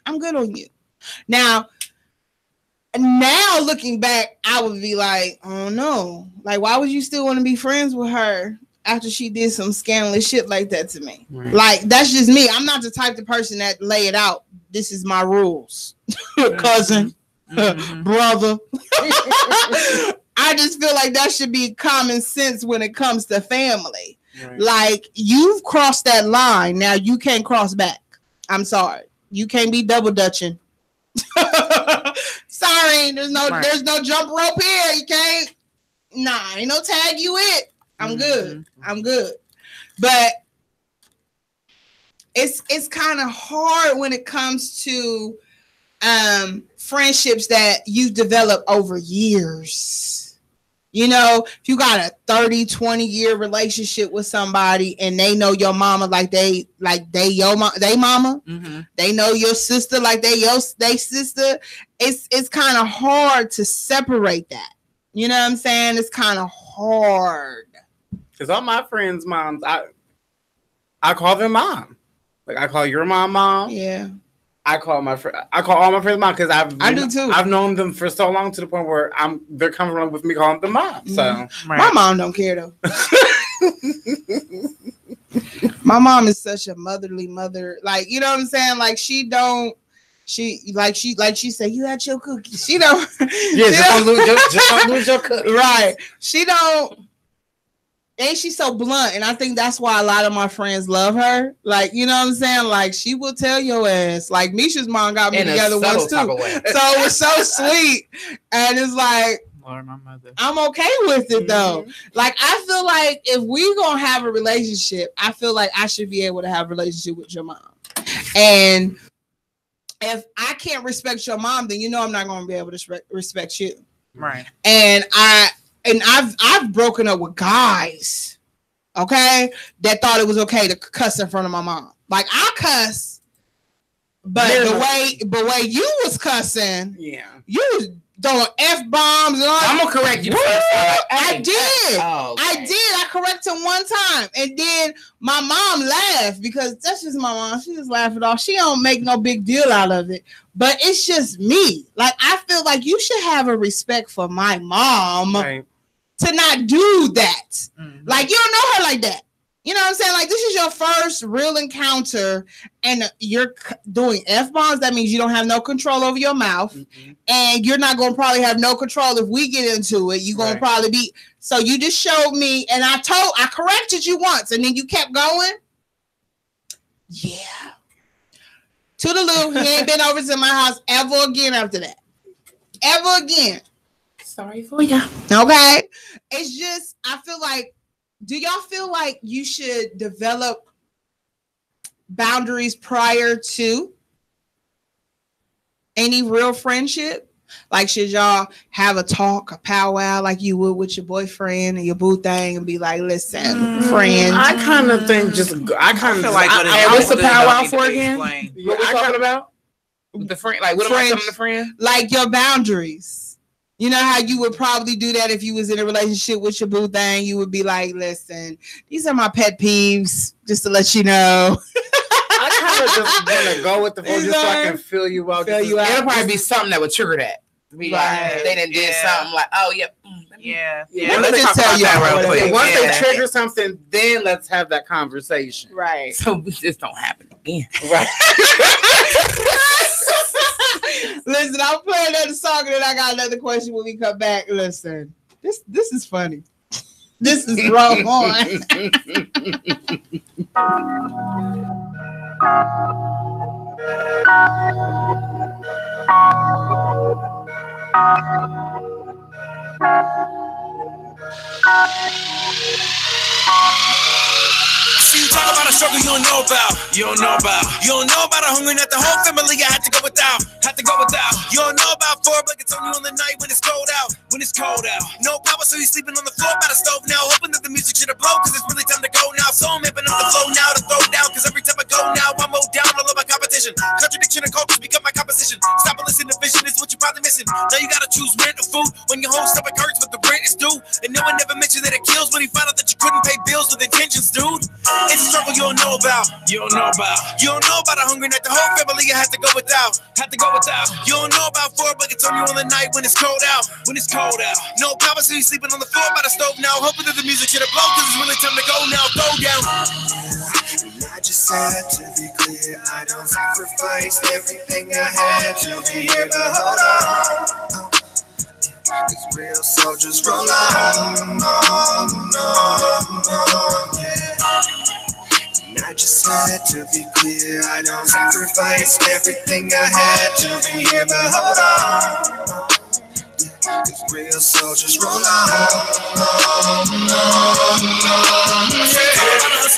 I'm good on you. Now, now looking back, I would be like, oh no, like why would you still want to be friends with her after she did some scandalous shit like that to me? Right. Like that's just me. I'm not the type of person that lay it out. This is my rules, cousin, brother. I just feel like that should be common sense when it comes to family. Right. Like you've crossed that line, now you can't cross back. I'm sorry, you can't be double dutching. Sorry, there's no jump rope here. You can't. Nah, ain't no tag you it. I'm good. I'm good. But it's kind of hard when it comes to friendships that you develop over years. You know, if you got a 30, 20-year relationship with somebody and they know your mama like they mama, they know your sister like they sister, it's kind of hard to separate that. You know what I'm saying? It's kind of hard. Because all my friends' moms, I call them mom. Like I call your mom. Yeah. I call all my friends mom because I do too. I've known them for so long to the point where they're comfortable with me calling them mom. So my mom don't care though. My mom is such a motherly mother. Like, you know what I'm saying? Like she said, you had your cookies. She don't. Yeah, just don't lose your cookies. Right. She don't. Ain't she so blunt? And I think that's why a lot of my friends love her. Like, you know what I'm saying? Like, she will tell your ass. Like, Misha's mom got me together once too. So it was so sweet. And it's like, Lord, my mother. I'm okay with it though. Like, I feel like if we gonna have a relationship, I feel like I should be able to have a relationship with your mom. And if I can't respect your mom, then you know I'm not gonna be able to respect you. Right. And I've broken up with guys, okay, that thought it was okay to cuss in front of my mom. Like I cuss, but the way you was cussing, yeah, you was throwing F-bombs and all. I'm gonna correct you. I did. Oh, okay. I did. I corrected him one time, and then my mom laughed because that's just my mom. She just laughed it off. She don't make no big deal out of it. But it's just me. Like I feel like you should have a respect for my mom. Right. To not do that. Like, you don't know her like that. You know what I'm saying? Like, this is your first real encounter and you're doing F-bombs. That means you don't have no control over your mouth. And you're not going to probably have no control if we get into it. You're going to probably be. So you just showed me and I corrected you once and then you kept going. Yeah. Toodaloo, he ain't been over to my house ever again after that. Ever again. Sorry for you. Okay. It's just, I feel like, do y'all feel like you should develop boundaries prior to any real friendship? Like, should y'all have a talk, a powwow like you would with your boyfriend and your boo thing and be like, listen, friend. I kind of think I feel like what's the powwow for again? What we talking about? The friend, like, what am I telling the friend? Like your boundaries. You know how you would probably do that if you was in a relationship with your boo thing? You would be like, listen, these are my pet peeves, just to let you know. I kind of just want to go with the flow just so I can feel you out. It'll probably be something that would trigger that. Be like, they done did something like, oh, yep. Yeah. Let me just tell you real quick. Once they trigger something, then let's have that conversation. Right. So this don't happen again. Right. Listen, I'm playing another song and then I got another question when we come back. Listen, this is funny. This is wrong on. See you talk about a struggle you don't know about. You don't know about a hunger that the whole family I had to go without. You don't know about 4 blankets on you on the night when it's cold out. No power, so you sleeping on the floor by the stove now. Hoping that the music should have blown, cause it's really time to go now. So I'm hipping up the flow now to throw down, cause every time I go now, I mow down all of my competition. Contradiction and cultures become my composition. Stop and listen to vision is what you're probably missing. Now you gotta choose rent or food when your whole stomach hurts, but the rent is due. And no one ever mentioned that it kills when he found out that you couldn't pay bills with intentions, dude. It's a struggle you don't know about. You don't know about. You don't know about a hungry night. The whole family you have to go without. Have to go without. You don't know about 4 buckets on you on the night when it's cold out. When it's cold out. No power, so you sleeping on the floor by the stove now. Hoping that the music should have blown, cause it's really time to go now. Throw down. I just had to be clear. I don't sacrifice everything I had to be here, but hold on. It's real soldiers roll on, yeah. And I just had to be clear. I don't sacrifice everything I had to be here, but hold on. It's real soldiers roll on.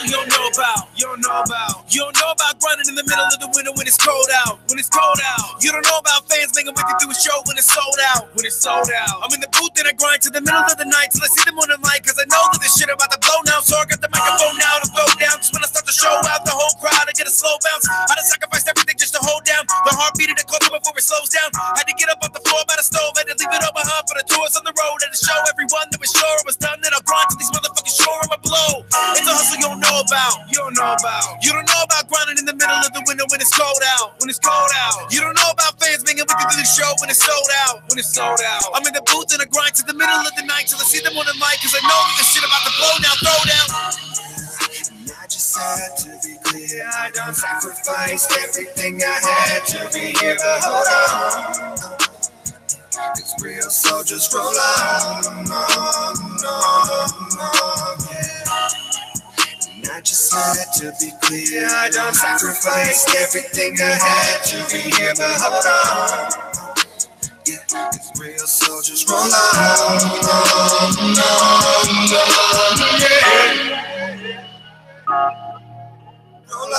You don't know about. You don't know about. You don't know about grinding in the middle of the winter when it's cold out. When it's cold out. You don't know about fans making with you through a show when it's sold out. When it's sold out. I'm in the booth and I grind to the middle of the night till I see them on the mic, cause I know that this shit about to blow now. So I got the microphone now to throw down. Just when I start the show out, the whole crowd I get a slow bounce. I done sacrificed everything just to hold down the heartbeat of the culture before it slows down. Had to get up off the floor by the stove, had to leave it on behind for the tours on the road, and to show everyone that was sure it was done. Then I'll grind to these motherfuckers sure I'ma blow. It's a hustle you don't know about. You don't know about. You don't know about grinding in the middle of the winter when it's cold out. When it's cold out. You don't know about fans being with you through the show when it's sold out. When it's sold out. I'm in the booth and I grind to the middle of the night till I see them on the mic, cause I know that this shit about to blow now. Throw down. I just had to be clear. I don't sacrifice everything I had to be here, but hold on. It's real soldiers roll on, yeah. And I just had to be clear. I don't sacrifice everything I had to be here, but hold on. Yeah, it's real soldiers roll on, yeah. Roll on, yeah. Roll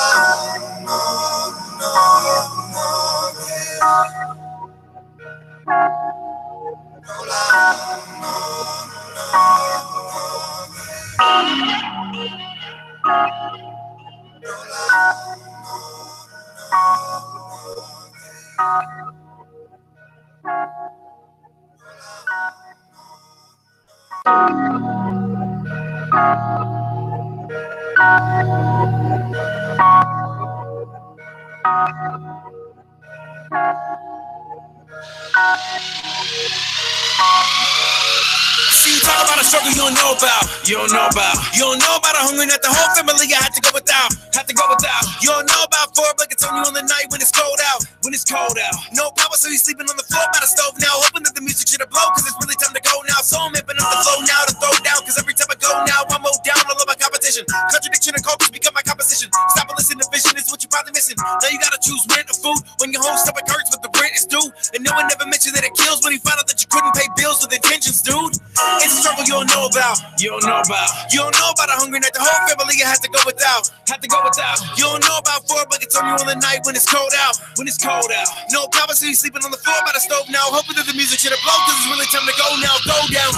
See, you talk about a struggle you don't know about. You don't know about. You don't know about a hungry night. The whole family I had to go without. Had to go without. You don't know about 4 buckets on you on the night when it's cold out. When it's cold out. No power, so you sleeping on the floor by the stove now. Hoping that the music should have blown, cause it's really time to go now. So I'm hipping up the flow now to throw down, cause every time I go now, I'm mowed down. I love my competition. Contradiction and cultures become my composition. Stop and listen to vision, is what you're probably missing. Now you gotta choose rent or food when your whole stomach hurts, but the rent is due. And no one ever mentioned that it kills when he found out that you couldn't pay bills with intentions, dude. It's a struggle you don't know about. You don't know about. You don't know about a hungry night. The whole family you have to go without. Have to go without. You don't know about 4 buckets on you on the night when it's cold out. When it's cold out. No power, so you sleeping on the floor by the stove now. Hoping that the music should have blown, cause it's really time to go now. Go down.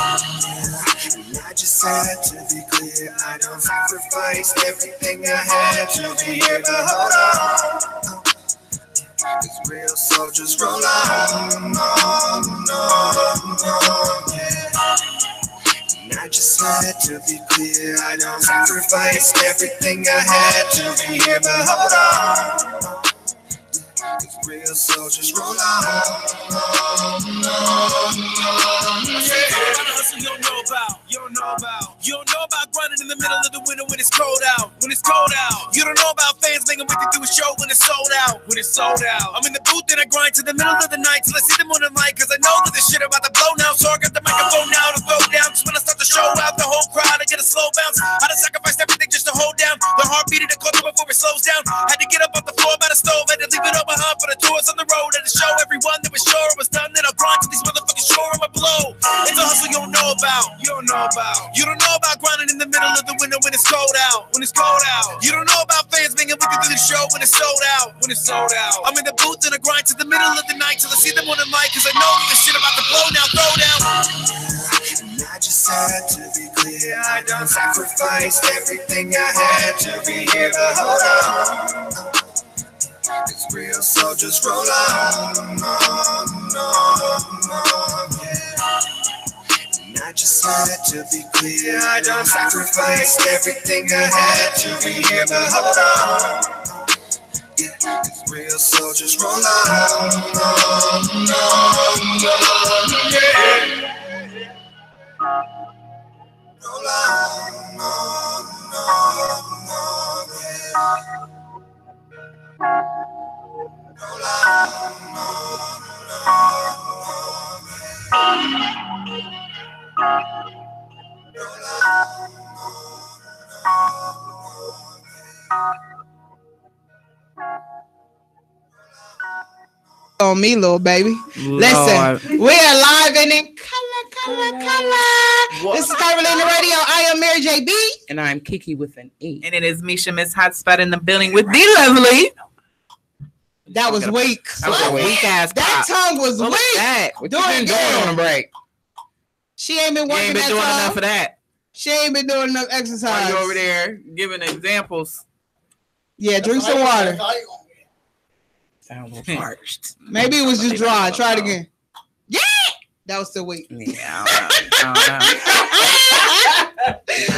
I just had to be clear. I don't sacrifice everything I had to be here, but hold on. It's real soldiers roll on, yeah. And I just had to be clear. I don't sacrifice everything I had to be here, but hold on. It's real soldiers roll on, yeah. You don't know about. You don't know about. You don't know about grinding in the middle of the winter when it's cold out. When it's cold out. You don't know about fans making with you through a show when it's sold out. When it's sold out. I'm in the booth and I grind to the middle of the night till I see them on the mic, cause I know that this shit about to blow now. So I got the microphone now to throw down. Just when I start the show out, the whole crowd I get a slow bounce. I done sacrificed everything just to hold down the heartbeat of the culture before it slows down. Had to get up off the floor by the stove, had to leave it all behind for the tours on the road, and to show everyone that was sure it was done. Then I'll grind to these motherfuckers sure I'ma blow. It's a hustle you don't know about. You don't know about. You don't know about grinding in the middle of the winter when it's cold out. When it's cold out. You don't know about fans being with you through the show when it's sold out. When it's sold out. I'm in the booth and I grind to the middle of the night till I see them on the mic, cause I know that this shit about to blow now. Throw down. And I just had to be clear. I don't sacrifice everything I had to be here, but hold on. It's real soldiers roll on, yeah. And I just had to be clear. I done sacrificed everything I had to be here, but hold on. Yeah, it's real, so just roll on, yeah. Roll on me, little baby. Lord. Listen, we are live and in color. This is Curvilinear Radio. I am Mary J. B. And I'm Kiki with an E. And it is Misha Miss Hotspot in the building with the lovely. That was weak. That was a weak ass pop. That tongue was weak. What you been doing on a break? She ain't been working doing enough of that. She ain't been doing enough exercise. While you over there giving examples. Yeah, drink some water. Sound a little parched. Maybe it was just dry. Try it again. Yeah, that was still weak. Yeah, I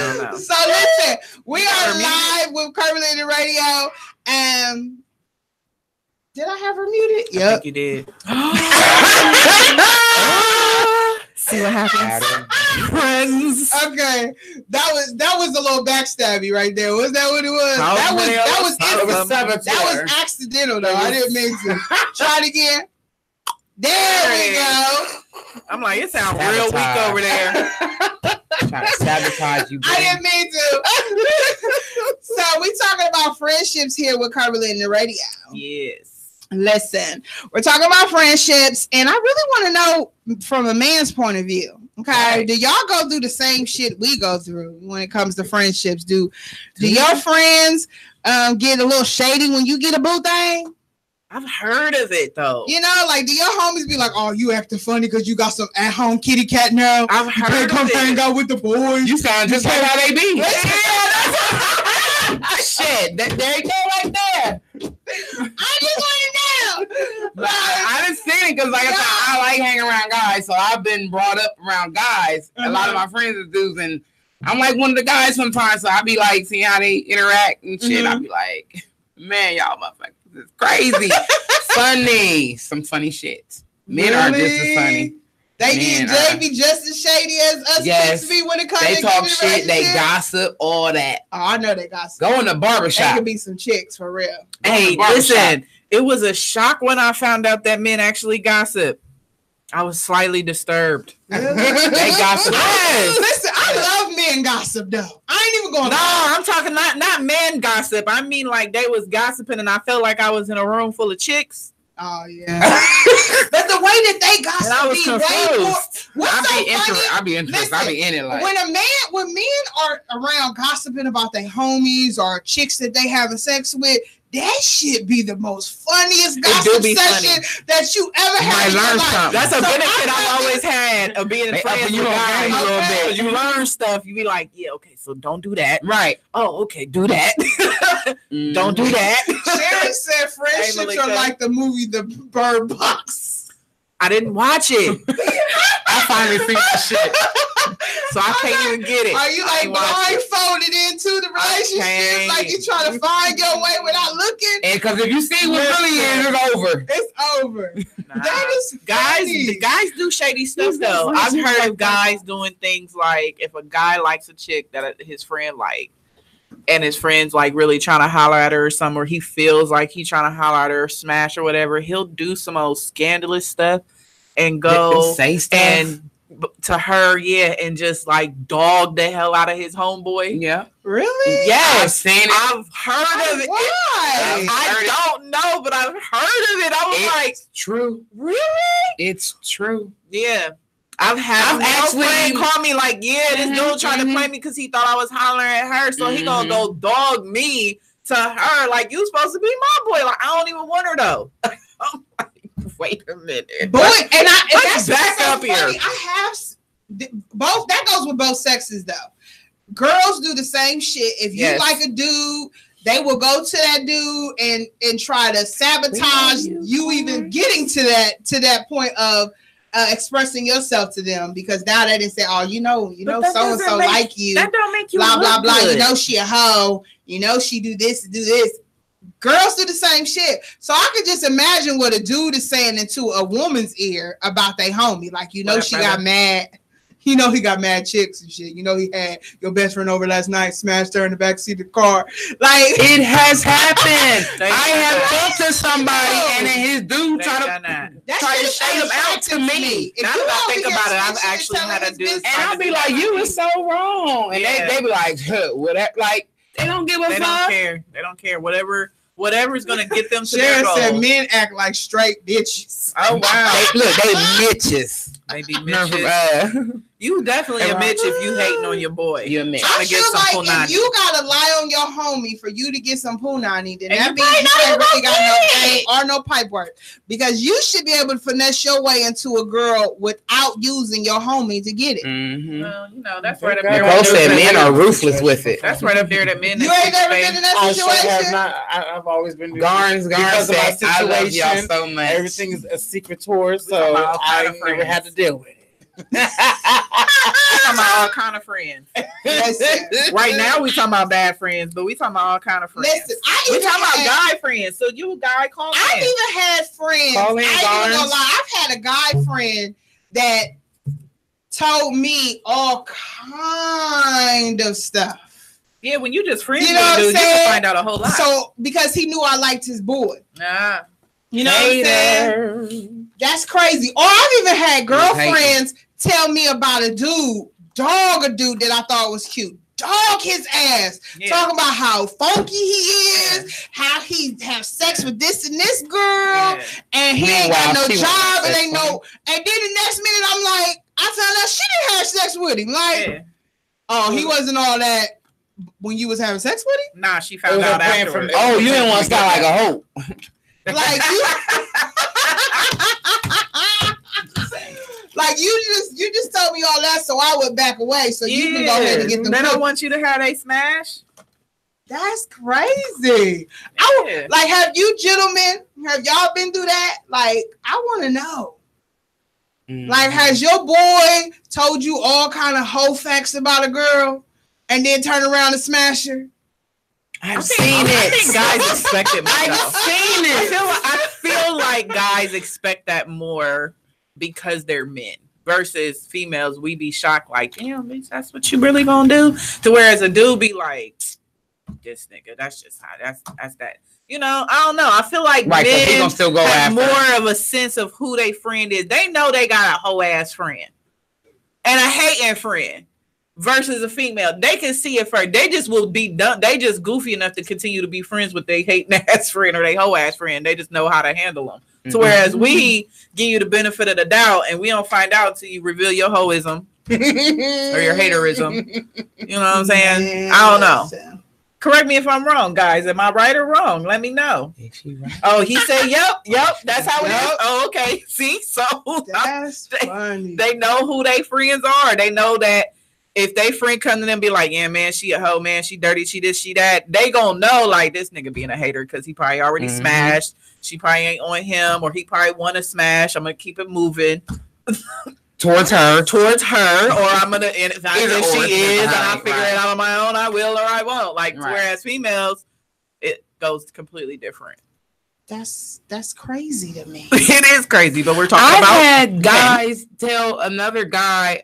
don't know. So listen, we are live with Curvilinear Radio, and did I have her muted? Yep, I think you did. See what happens, friends. Okay, that was a little backstabby right there. Was that what it was? That was accidental though. I didn't mean to. Try it again. There we go. I'm like, it sounds real weak over there. Trying to sabotage you. I didn't mean to. So we talking about friendships here with Curvilinear Radio. Yes. Listen, we're talking about friendships, and I really want to know from a man's point of view. Okay, right. Do y'all go through the same shit we go through when it comes to friendships? Do your friends get a little shady when you get a boo thing? I've heard of it though. You know, like, do your homies be like, "Oh, you acting funny because you got some at-home kitty cat now? I've heard you can't come hang out with the boys. You sound just like how they be." Shit, there you go right there. I just want to know. I didn't see it because, like I said, I like hanging around guys, so I've been brought up around guys. A lot of my friends are dudes, and I'm like one of the guys sometimes. So I be like, seeing how they interact and shit. I be like, man, y'all motherfuckers is crazy, funny, some funny shit. Men are just as funny. They be just as shady as us kids be when it comes to they talk shit, they gossip, all that. Oh, I know they gossip. Go in the barbershop. They could be some chicks for real. Hey, listen, it was a shock when I found out that men actually gossip. I was slightly disturbed. They gossip. Yes. Listen, I love men gossip though. I ain't even going. No, I'm talking not men gossip. I mean, like, they was gossiping, and I felt like I was in a room full of chicks. Oh yeah, but the way that they gossip, I was confused. I'll be interested. Listen, I'll be in it. Like, when men are around gossiping about their homies or chicks that they having sex with, that shit be the most funniest gossip session that you ever had. That's a benefit I've always had of being friends with guys. A little bit. You learn stuff. You be like, yeah, okay, so don't do that. Right. Oh, okay, do that. Don't do that. Sharon said friendships are like the movie The Bird Box. I didn't watch it. I finally seen that shit. So I can't even get it. Are you like blindfolded into the relationship? Like you trying to find your way without looking? And because if you see what really is, it's over. It's over. Nah. That is guys do shady stuff though. I've heard of guys doing things like, if a guy likes a chick that his friend like, and his friend's like really trying to holler at her or something, or he feels like he's trying to holler at her or smash or whatever, he'll do some old scandalous stuff and go say stuff and to her, and just like dog the hell out of his homeboy. Yeah. Really? Yes. I've heard of it. Why? I don't know, but I've heard of it. I was like, true. Really? It's true. Yeah. I've actually called me like, this dude tried to play me because he thought I was hollering at her, so he gonna go dog me to her. Like, you supposed to be my boy. Like, I don't even want her though. I'm like, wait a minute, boy. And that's back up here. I have both. That goes with both sexes though. Girls do the same shit. If you like a dude, they will go to that dude and try to sabotage you even getting to that point of expressing yourself to them, because now they didn't say, oh, so and so like you. That don't make you blah blah blah. Good. She a hoe. She do this. Girls do the same shit. So I could just imagine what a dude is saying into a woman's ear about their homie. Like, she got mad. He got mad chicks and shit. He had your best friend over last night, smashed her in the backseat of the car. Like, it has happened. I have talked to somebody and then his dude tried to shade him out to me. Now that I think about it, I've actually had a dude. And I'll be like, you were so wrong. And they be like, whatever. Like, they don't give a fuck. They don't care. Whatever's gonna get them to their goal. Said men act like straight bitches. Oh wow! They bitches. They be bitches. You definitely a bitch if you hating on your boy. You're a bitch. I feel like if you gotta lie on your homie for you to get some punani, then that means you ain't really got no game or no pipe work. Because you should be able to finesse your way into a girl without using your homie to get it. Mm-hmm. Well, that's right up there. Nicole said men are ruthless with it. That's right up there that men. You ain't never been in that situation? I've always been Garns said, I love y'all so much. Everything is a secret tour, so I never had to deal with it. We talking about all kind of friends. Right now we talking about bad friends, but we talking about all kind of friends. Listen, we talking about guy friends. So you a guy, call me. I've even had friends. I ain't even gonna lie. I've had a guy friend that told me all kind of stuff. Yeah, when you just friends, you can find out a whole lot. So because he knew I liked his boy. Nah. You know what I'm saying? That's crazy. Or I've even had girlfriends tell me about a dude that I thought was cute. Dog his ass. Yeah. Talking about how funky he is, how he have sex with this and this girl, and he ain't got no job, and ain't no. And then the next minute, I'm like, I found out she didn't have sex with him. Like, oh, he wasn't all that when you was having sex with him? Nah, she found out afterwards. Oh, you didn't want to sound like a hoe. Like you just told me all that, so I went back away. So you can go ahead and get them. They don't want you to have a smash. That's crazy. Yeah. Have you gentlemen, have y'all been through that? Like, I want to know. Mm-hmm. Like, has your boy told you all kind of hoe facts about a girl and then turn around and smash her? I've seen it. I think guys expect it. I've seen it. I feel like guys expect that more because they're men versus females. We be shocked, like, damn, bitch, that's what you really gonna do. To whereas a dude be like, this nigga, that's just how that's that. I don't know. I feel like men gonna still go have more of a sense of who they friend is. They know they got a whole ass friend and a hating friend. Versus a female, they can see it first. They just will be done. They just goofy enough to continue to be friends with their hating ass friend or their hoe ass friend. They just know how to handle them. Mm-hmm. So whereas we give you the benefit of the doubt, and we don't find out until you reveal your hoism or your haterism. You know what I'm saying? I don't know. Correct me if I'm wrong, guys. Am I right or wrong? Let me know. Right? Oh, he said, yep. That's how it is. Oh, okay. See, so that's funny. They know who they friends are. They know that. If they friend come to them be like, yeah, man, she a hoe, man, she dirty, she this, she that, they gonna know like this nigga being a hater because he probably already smashed. She probably ain't on him, or he probably want to smash. I'm gonna keep it moving towards her, or I'm gonna. And if she is, and I figure it out on my own, I will or I won't. Like whereas females, it goes completely different. That's crazy to me. It is crazy, but we're talking about. I had guys tell another guy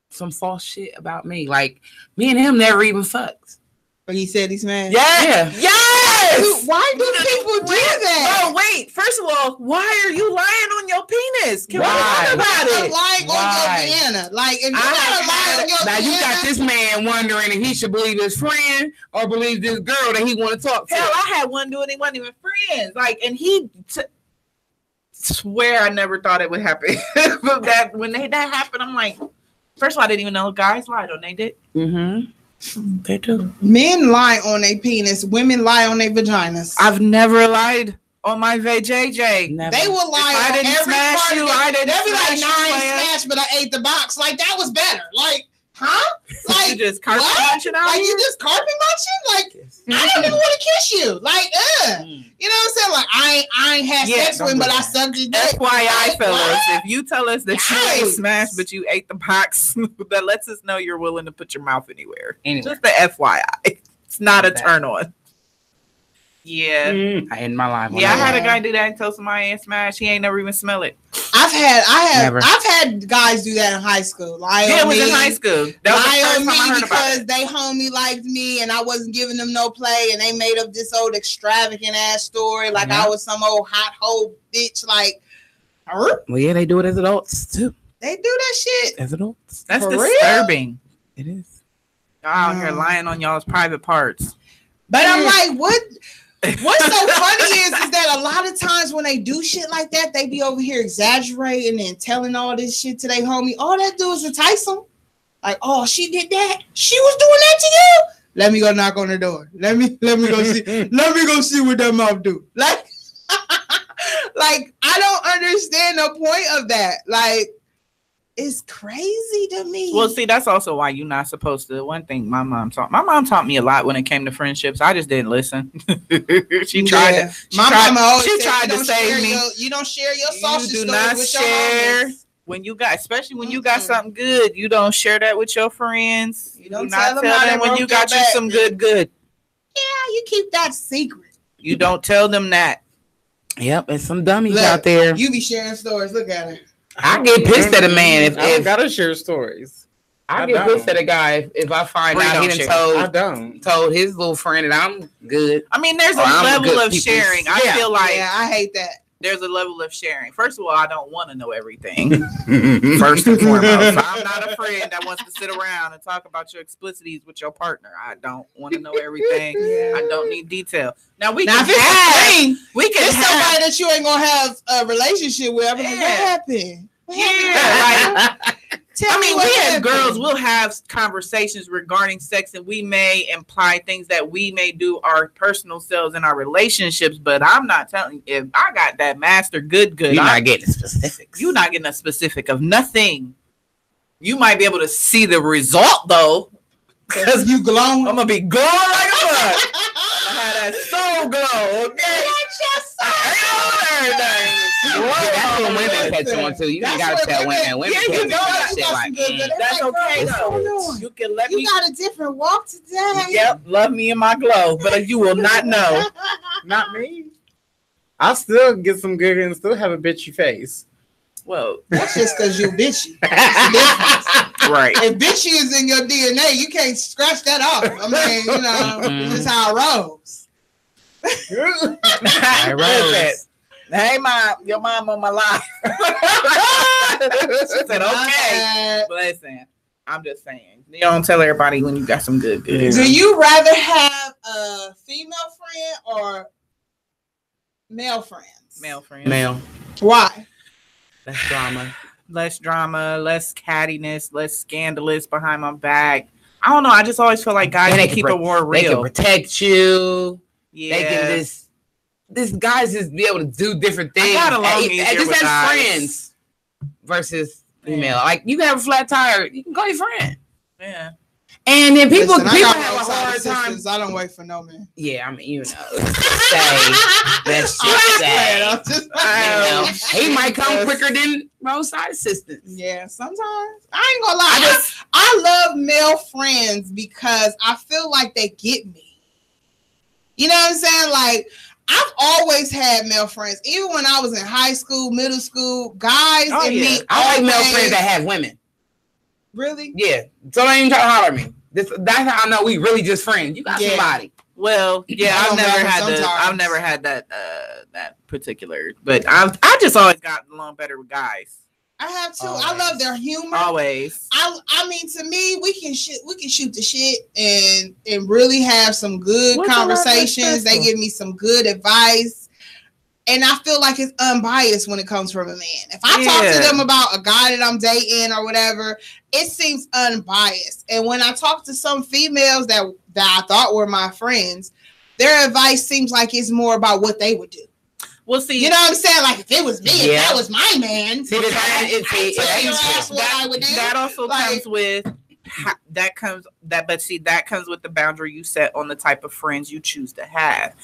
some false shit about me. Like, me and him never even fucked. But he said he's mad. Yeah. Yes. Dude, why do people do that? Oh, wait. First of all, why are you lying on your penis? Can we talk about it? Lying on your banana. Like, if you gotta lie on your now banana. You got this man wondering if he should believe his friend or believe this girl that he want to talk to. Hell, I had one dude, they wasn't even friends. Like, and he swear I never thought it would happen. But that when that happened, I'm like, first of all, I didn't even know guys lied on their dick. Mm-hmm. They do. Men lie on their penis. Women lie on their vaginas. I've never lied on my VJJ. Never. They will lie on every part. They'll be like, nah, I smashed, but I ate the box. Like, that was better. Like, huh? Like, you just carpet munching out Like, here? you just carpet munching? Like, I don't even want to kiss you. Like, you know what I'm saying? Like, I ain't had sex with him, but I sucked his dick. FYI, fellas, if you tell us that you ain't smashed, but you ate the box, that lets us know you're willing to put your mouth anywhere. Just the FYI. It's not a turn on. Yeah. I end my life. Yeah, I had a guy do that and tell somebody ain't smashed. He ain't never even smell it. I've had guys do that in high school. It was in high school. That was lie the first on time I me heard about because it. they homie liked me and I wasn't giving them no play, and they made up this old extravagant ass story like I was some old hot hoe bitch. Like, well, yeah, they do it as adults too. They do that shit as adults. That's disturbing. It is. Y'all out here lying on y'all's private parts. But I'm like, what's so funny is that a lot of times when they do shit like that, they be over here exaggerating and telling all this shit to their homie. All that do is entice them. Like, oh, she did that. She was doing that to you. Let me go knock on the door. Let me go see. Let me go see what that mouth do. Like, like I don't understand the point of that. Like, it's crazy to me. Well, see, that's also why you're not supposed to. One thing my mom taught me a lot when it came to friendships. I just didn't listen. She tried to save me. You don't share your sausage You do stories not with share your homies. when you got, especially when you got something good. You don't share that with your friends. You don't tell tell them when you got you some good. Yeah, you keep that secret. You don't tell them that. Yep, and some dummies out there. You be sharing stories. Look at her. I get pissed at a man I gotta share stories. I get pissed at a guy if I find out he told his little friend that I'm good. I mean, there's a level of sharing. I feel like I hate that. There's a level of sharing. First of all, I don't want to know everything. First and foremost, so I'm not a friend that wants to sit around and talk about your explicities with your partner. I don't want to know everything. I don't need detail. Now we can have somebody that you ain't gonna have a relationship with. What happened? We as girls will have conversations regarding sex, and we may imply things that we may do our personal selves in our relationships. But I'm not telling you, if I got that master good. You're not getting specifics. You're not getting a specific of nothing. You might be able to see the result though, because you glowing. I'm gonna be glowing like a bug. I have that soul glow. Okay. That's when women catch on too. You gotta tell women. Women catch that shit like that's okay though. You can let me. You got a different walk today. Yep, love me in my glow, but you will not know. Not me. I'll still get some good and still have a bitchy face. Well, that's just because you bitchy. Right. If bitchy is in your DNA, you can't scratch that off. I mean, you know, this is how it rolls. Hey, mom, your mom on my life. She said, okay. Listen, I'm just saying. You don't tell everybody when you got some good. Do you rather have a female friend or male friends? Male friends. Male. Why? Less drama, less cattiness, less scandalous behind my back. I don't know. I just always feel like guys can keep it more real. They can protect you. Yeah. They can this guys just be able to do different things. I got along just as guys. Friends versus female. Like you can have a flat tire, you can call your friend. Yeah. And then people have a hard time. I don't wait for no man. Yeah, I mean, you know, let's just say, he might come quicker than roadside assistance. Yeah, sometimes I ain't gonna lie. I love male friends because I feel like they get me. You know what I'm saying? Like, I've always had male friends, even when I was in high school, middle school. Guys and me. I like male friends that have women. Really? Yeah. So don't even try to holler at me. That's how I know we really just friends. You got somebody. Well, yeah, I've never had that particular, but I just always got along better with guys. I have too. Always. I love their humor. Always. I mean, to me, we can shoot the shit and really have some good conversations. They give me some good advice. And I feel like it's unbiased when it comes from a man. If I talk to them about a guy that I'm dating or whatever, it seems unbiased. And when I talk to some females that I thought were my friends, their advice seems like it's more about what they would do. Well, see, you know what I'm saying? Like, if it was me, if that was my man, that also comes with that comes with the boundary you set on the type of friends you choose to have.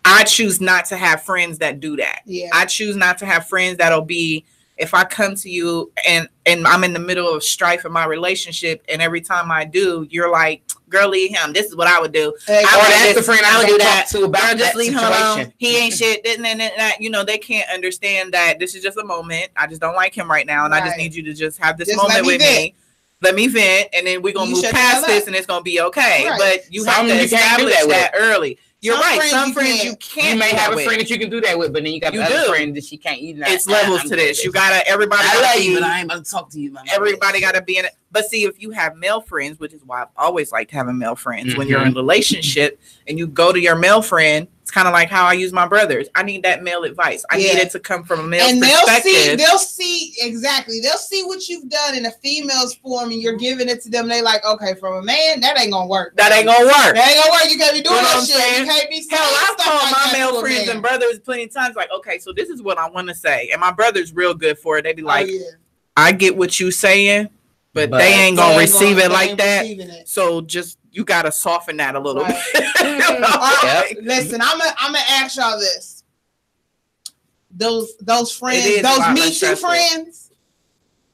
I choose not to have friends that do that. Yeah. I choose not to have friends that'll be, if I come to you and I'm in the middle of strife in my relationship, and every time I do, you're like, girl, leave him. This is what I would do. That's the friend I would do that to about just leave him alone. He ain't shit. That. You know, they can't understand that this is just a moment. I just don't like him right now, and I just need you to just have this moment with me. Let me vent, and then we're gonna move past this, and it's gonna be okay. Right. But you have to establish that early. You're right. Some friends you can't. You may have a friend that you can do that with, but then you got another friend that she can't. It's levels to this. You gotta. Everybody. I love you, but I ain't about to talk to you. Everybody gotta be in it. But see, if you have male friends, which is why I've always liked having male friends, when you're in a relationship and you go to your male friend, it's kind of like how I use my brothers. I need that male advice. I need it to come from a male perspective. They'll see exactly. They'll see what you've done in a female's form, and you're giving it to them. They like, okay, from a man, that ain't gonna work. That ain't gonna work. That ain't gonna work. You can't be doing that shit. You can't be. Hell, I've told my male friends and brothers plenty of times, like, okay, so this is what I want to say, and my brother's real good for it. They be like, I get what you saying. But they ain't gonna receive it like that. So just you gotta soften that a little bit. Listen, I'm gonna ask y'all this. Those friends, those Me Too friends.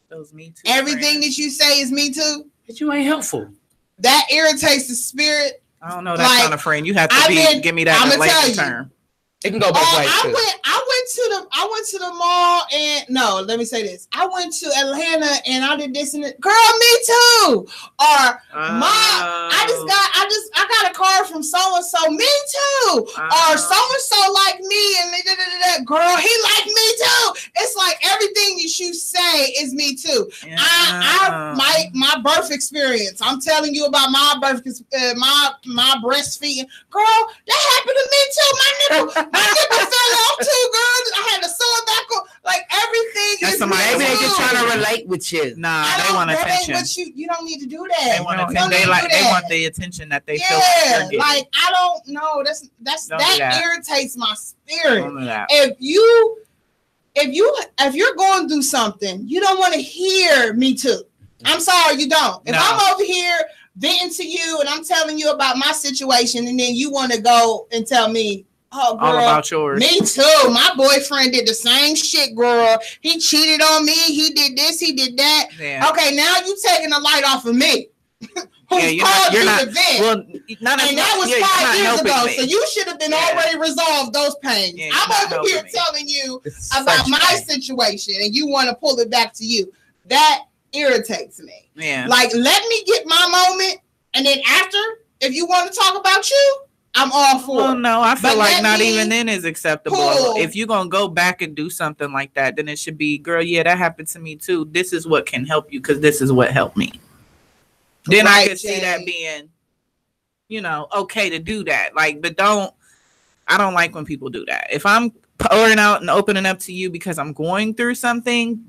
Those Me Too. Everything that you say is Me Too. But you ain't helpful. That irritates the spirit. I don't know that kind of friend. You have to give me that later term. It can go both ways. I went to the mall, and no, let me say this. I went to Atlanta and I did this and that. Girl, me too. Or I got a card from so and so, me too. Or so and so like me, and girl, he like me too. It's like everything that you say is me too. Yeah. My birth experience. I'm telling you about my birth, my breastfeeding. Girl, that happened to me too. My nipple fell off too, girl. I had to sew it back on. Like everything is maybe they just trying to relate with you. Nah, they want attention. You don't need to do that. They want attention. They want the attention that they feel they're getting. Like I don't know. That irritates my spirit. Don't do that. If you're going through something, you don't want to hear me too. I'm sorry, you don't. If I'm over here venting to you and I'm telling you about my situation, and then you want to go and tell me, oh, girl, all about yours. Me too. My boyfriend did the same shit, girl. He cheated on me. He did this. He did that. Yeah. Okay, now you taking the light off of me. You're not. Well, that was 5 years ago. So you should have been already resolved those pains. Yeah, I'm over here telling you about my situation, and you want to pull it back to you. That irritates me. Yeah. Like, let me get my moment, and then after, if you want to talk about you, I'm all for it. Well, no, I feel like not even then is acceptable. If you're going to go back and do something like that, then it should be, girl, yeah, that happened to me too. This is what can help you because this is what helped me. Then I could see that being, okay to do that. Like, but I don't like when people do that. If I'm pouring out and opening up to you because I'm going through something,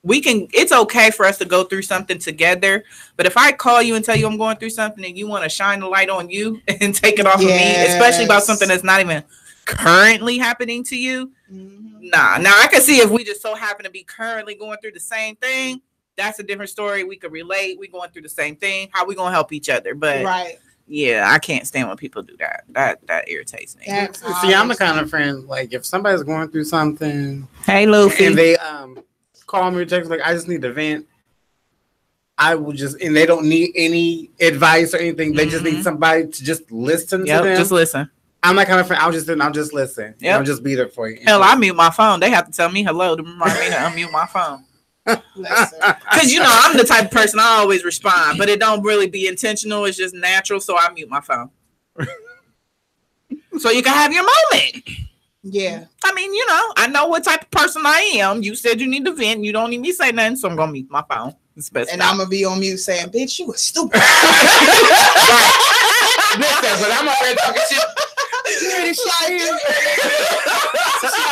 it's okay for us to go through something together. But if I call you and tell you I'm going through something and you want to shine the light on you and take it off of me, especially about something that's not even currently happening to you. Nah. Now I can see if we just so happen to be currently going through the same thing, that's a different story. We could relate. We going through the same thing. How we gonna help each other? But yeah, I can't stand when people do that. That irritates me. See, I'm the kind of friend, like, if somebody's going through something, hey Luffy, and they call me or text, like, I just need to vent, I will just, and they don't need any advice or anything. They just need somebody to just listen to them. Just listen. I'm that kind of friend. I'll just listen. I'll just be there for you. Hell, I mute my phone. They have to tell me hello to remind me to unmute my phone. Because I'm the type of person I always respond, but it don't really be intentional. It's just natural, so I mute my phone. So you can have your moment. Yeah. I mean, I know what type of person I am. You said you need to vent. You don't need me to say nothing, so I'm gonna mute my phone. And I'm gonna be on mute saying, "Bitch, you was stupid." Listen, but I'm already talking shit.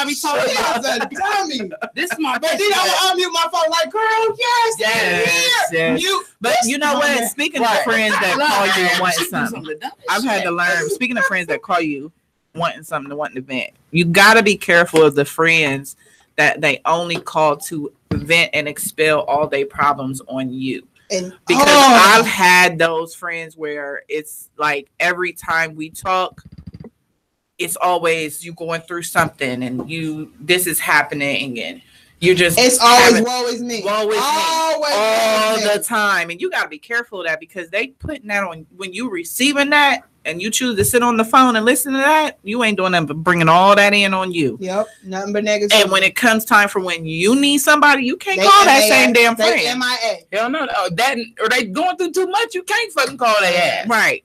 I be talking about a dummy. This is my best. Then I will unmute my phone like, girl, yes. But you know what? Speaking of friends that call you and wanting something, I've had to learn. Speaking of friends that call you wanting something, wanting to vent, you gotta be careful of the friends that they only call to vent and expel all their problems on you. And because I've had those friends where it's like every time we talk, it's always you going through something and this is happening and you just it's always woe is me. Woe is always me all the time. And you gotta be careful of that because they putting that on when you receiving that and you choose to sit on the phone and listen to that, you ain't doing nothing but bringing all that in on you. Yep, nothing but negative. And when it comes time for when you need somebody, you can't call that same damn friend. MIA. Hell no, that or they going through too much. You can't fucking call that ass. Right.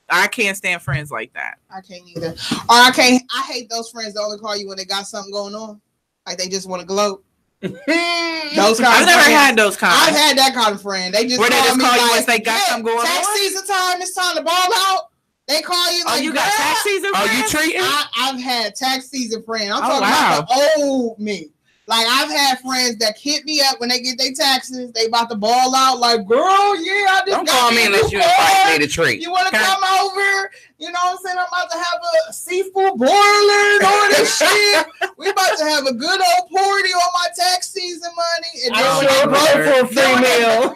I can't stand friends like that. I can't either. Or I hate those friends that only call you when they got something going on, like they just want to gloat. I've never had those kind. I've had that kind of friend. They just call you once they got something going on. Tax season time. It's time to ball out. They call you like, you got tax season friends? Are you treating? I've had tax season friends. I'm talking about the old me. Like, I've had friends that hit me up when they get their taxes. They about to ball out like, girl, I just don't call me unless you invite me to treat. You want to come over? You know what I'm saying? I'm about to have a seafood boiler and all this shit. We about to have a good old party on my tax season money. And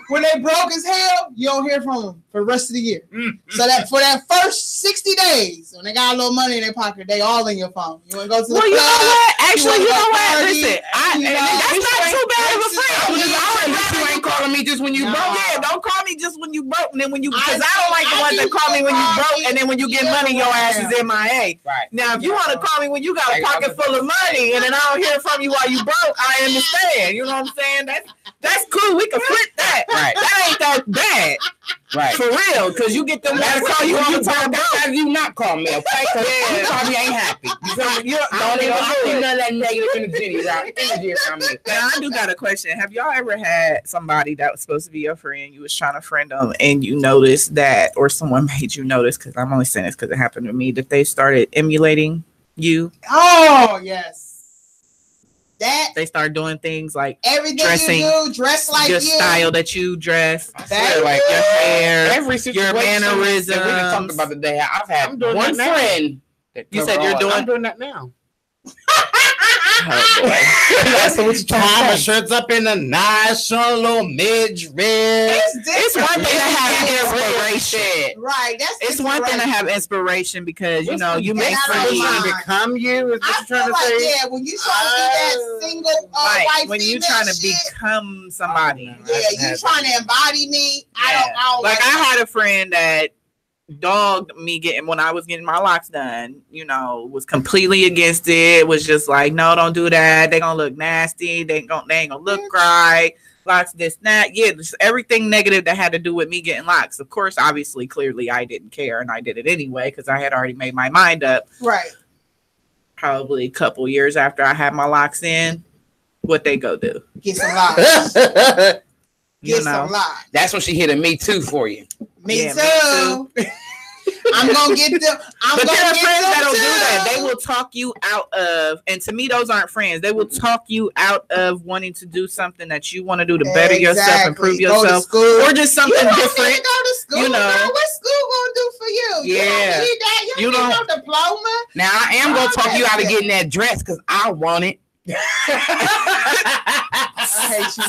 when they broke as hell, you don't hear from them for the rest of the year. So that for that first 60 days, when they got a little money in their pocket, they all in your phone. You want to go to the club? You know what? Actually, you know what? Listen, that's not too bad of a friend. You ain't calling me just when you broke. Yeah, don't call me just when you broke. And then when you, because I don't like the ones that call me when you broke, and then when you get money, your ass is MIA. Right. Now, if you want to call me when you got a pocket full of money, and then I don't hear from you while you broke, I understand. You know what I'm saying? That's cool. We can flip that. Right. That ain't that bad. Right. For real, because you get them that call you when you talk about you not call me, okay? Because you probably ain't happy. You don't even none of that negative energy around me. Now, I do got a question. Have y'all ever had somebody that was supposed to be your friend, you was trying to friend them, and you noticed that, or someone made you notice, because I'm only saying this because it happened to me, that they started emulating you? Oh, yes. That they start doing things like everything dressing, you do, dress like your you. Style that you dress, that like your hair, every situation, your mannerisms. We can talk about the day. I've had one friend. You said you're doing. I'm doing that now. Oh, that's what you talking shirts up in the nice, showing a little midge red. It's one thing to have inspiration, right? It's one thing to have inspiration because you know you make friends to become you. Is what you're trying to say? Yeah, when you trying to be that single white when female you trying to shit, become somebody. Yeah, you trying to embody me. I don't like. I had a friend that dogged me when I was getting my locks done, you know, was completely against it. Was just like, no, don't do that. They gonna look nasty. They ain't gonna look right. Locks, this, that. Yeah, just everything negative that had to do with me getting locks. Of course, obviously, clearly, I didn't care, and I did it anyway because I had already made my mind up. Right. Probably a couple years after I had my locks in, what they go do? Get some locks. Get some locks. That's when she hit a me too for you. Me too. I'm gonna get them. But there are friends that'll do that. They will talk you out of, and to me, those aren't friends. They will talk you out of wanting to do something that you want to do to better yourself, improve yourself, or just something different. Go to school. You know what school gonna do for you? Yeah, you don't need no diploma. Now I am gonna talk you out of getting that dress because I want it. I hate you.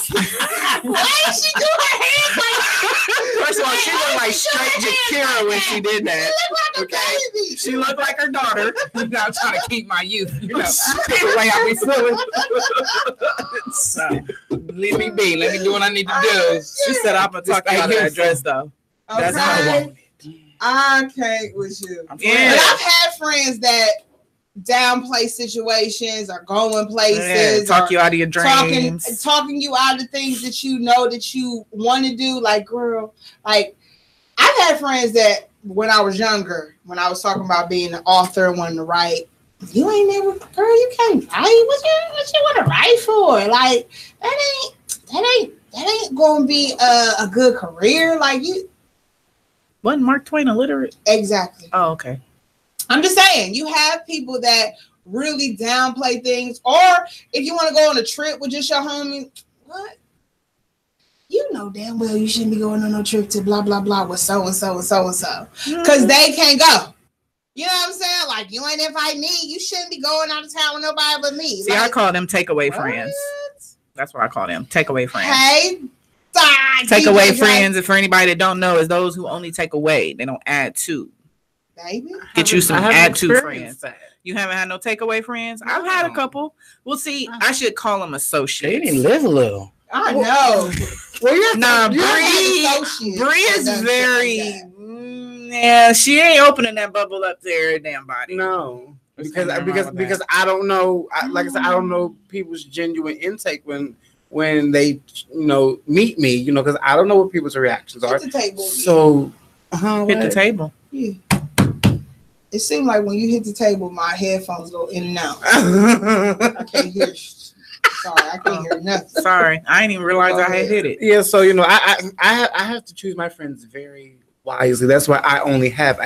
Why is she doing her hands like that? First of all, she looked like straight Jakira when she did that. She looked like a baby. She looked like her daughter. I'm trying to keep my youth, you know, the way I be feeling. So, leave me be. Let me do what I need to do. She said, "I'm gonna talk about that dress, though." Okay. That's how I want it. I can't with you. Yeah. But I've had friends that downplay situations or going places, talk you out of your dreams, talking you out of things that you know that you want to do. Like, girl, like I've had friends that when I was younger, when I was talking about being an author and wanting to write, you ain't never, girl, you can't write. What you want to write for? Like that ain't gonna be a good career. Like you. Wasn't Mark Twain illiterate? Exactly. Oh, okay. I'm just saying, you have people that really downplay things, or if you want to go on a trip with just your homie, what? You know damn well you shouldn't be going on no trip to blah, blah, blah with so-and-so and so-and-so. Because they can't go. You know what I'm saying? Like, you ain't invite me. You shouldn't be going out of town with nobody but me. See, I call them takeaway friends. That's what I call them, takeaway friends. Hey, Takeaway friends, and for anybody that don't know, is those who only take away. They don't add to. Baby, get you some add to friends. You haven't had no takeaway friends? No. I've had a couple. Well, see, I should call them associates. They didn't live a little. I know. Well, Bree is very. Yeah, she ain't opening that bubble up there, damn body. No, because I don't know. Like I said, I don't know people's genuine intake when they meet me. Because I don't know what people's reactions are. Hit the table. So hit the table. Yeah. It seemed like when you hit the table, my headphones go in and out. I can't hear. Sorry, I can't hear nothing. Sorry, I didn't even realize I had hit it. Yeah, so I have to choose my friends very wisely. That's why I only have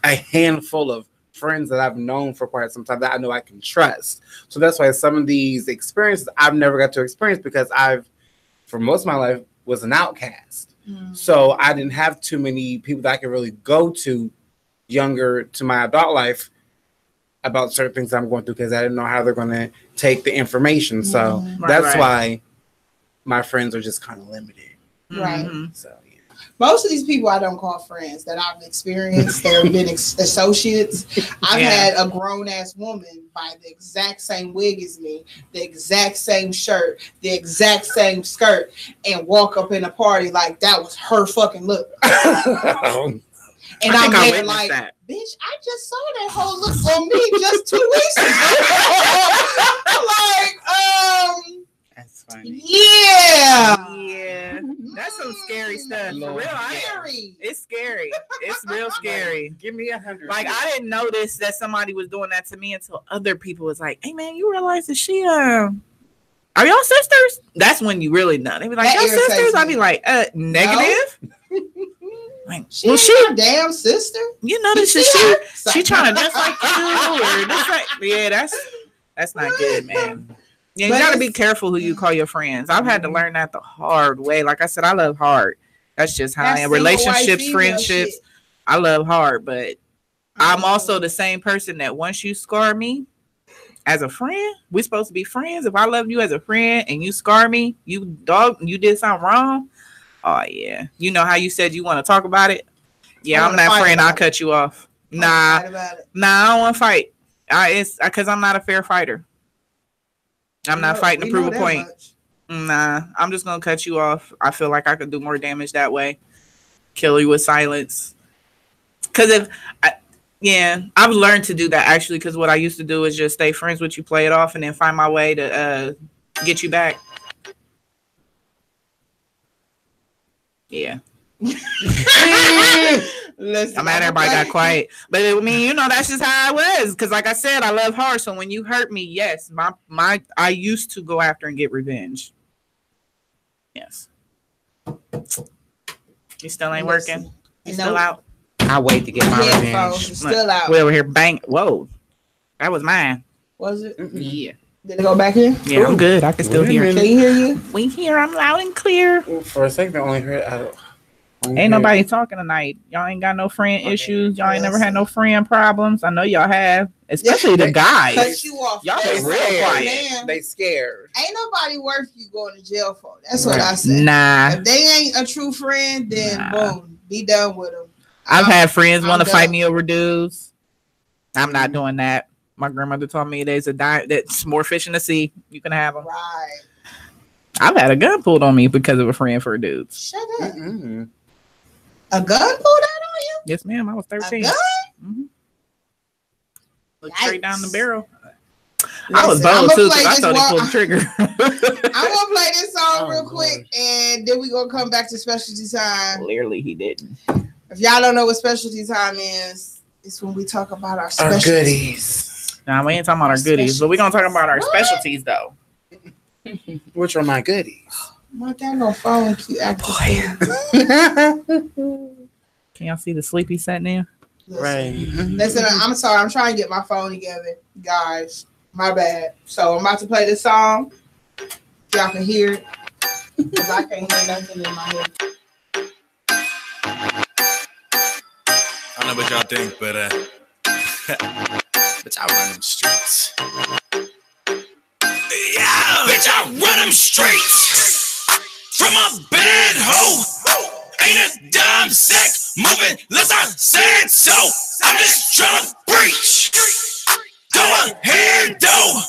a handful of friends that I've known for quite some time that I know I can trust. So that's why some of these experiences I've never got to experience because for most of my life, was an outcast. So I didn't have too many people that I could really go to younger to my adult life about certain things I'm going through because I didn't know how they're going to take the information. So that's why my friends are just kind of limited. Right. So yeah. Most of these people I don't call friends that I've experienced. They've been associates. I've had a grown ass woman buy the exact same wig as me, the exact same shirt, the exact same skirt, and walk up in a party like that was her fucking look. And I'm there like, that. Bitch, I just saw that whole look on me just 2 weeks ago. That's funny. Yeah. That's some scary stuff. For real, it's scary. It's real scary. Give me 100. Like I didn't notice that somebody was doing that to me until other people was like, "Hey man, you realize that she are y'all sisters?" That's when you really know. They be like, "Y'all sisters?" I'd be like, negative. No. Like, she a damn sister. You know this shit. She trying to just like you or just like that's not good, man. Yeah, you gotta be careful who you call your friends. I've had to learn that the hard way. Like I said, I love hard. That's just how I am. Relationships, friendships, shit. I love hard, but I'm also the same person that once you scar me as a friend, we're supposed to be friends. If I love you as a friend and you scar me, you did something wrong. Oh yeah, you know how you said you want to talk about it? Yeah, I'm that friend. I'll cut you off. Nah, I don't want to fight. It's because I'm not a fair fighter. I'm not fighting to prove a point. Nah, I'm just gonna cut you off. I feel like I could do more damage that way. Kill you with silence. Because I've learned to do that actually. Because what I used to do is just stay friends with you, play it off, and then find my way to get you back. Yeah. Listen, I'm mad everybody got quiet. But I mean, that's just how I was. Because like I said, I love hard. So when you hurt me, yes, I used to go after and get revenge. Yes. You still ain't working? You still out? I wait to get my revenge. Still out. We over here bang. Whoa. That was mine. Was it? Yeah. Did it go back in? Yeah, I'm good. I can still hear. Can you hear you? We hear. I'm loud and clear. For a second, I only heard. Ain't nobody talking tonight. Y'all ain't got no friend issues. Y'all ain't never had no friend problems. I know y'all have, especially the guys. Cut you off. Y'all is real quiet. They scared. Ain't nobody worth you going to jail for. That's what I said. Nah. If they ain't a true friend, then boom, be done with them. I've had friends want to fight me over dudes. I'm not doing that. My grandmother told me there's that's more fish in the sea. You can have them. Right. I've had a gun pulled on me because of a friend for a dude. Shut up. Mm-hmm. A gun pulled out on you? Yes, ma'am. I was 13. A gun? Mm-hmm. Looked straight down the barrel. I was bold too because I thought he pulled the trigger. I'm gonna play this song real quick, and then we gonna come back to specialty time. Clearly, he didn't. If y'all don't know what specialty time is, it's when we talk about our goodies. Nah, we ain't talking about our goodies, but we're gonna talk about our specialties though. Which are my goodies? My dad no phone keep acting. Can y'all see the sleepy set now? Right. Listen, I'm sorry. I'm trying to get my phone together, guys. My bad. So I'm about to play this song. Y'all can hear it because I can't hear nothing in my head. I don't know what y'all think, but bitch, I run them streets. Yeah, bitch, I run them streets. from a bad hoe. Ain't a dime sack moving unless I said so. I'm just trying to preach. Go ahead, though.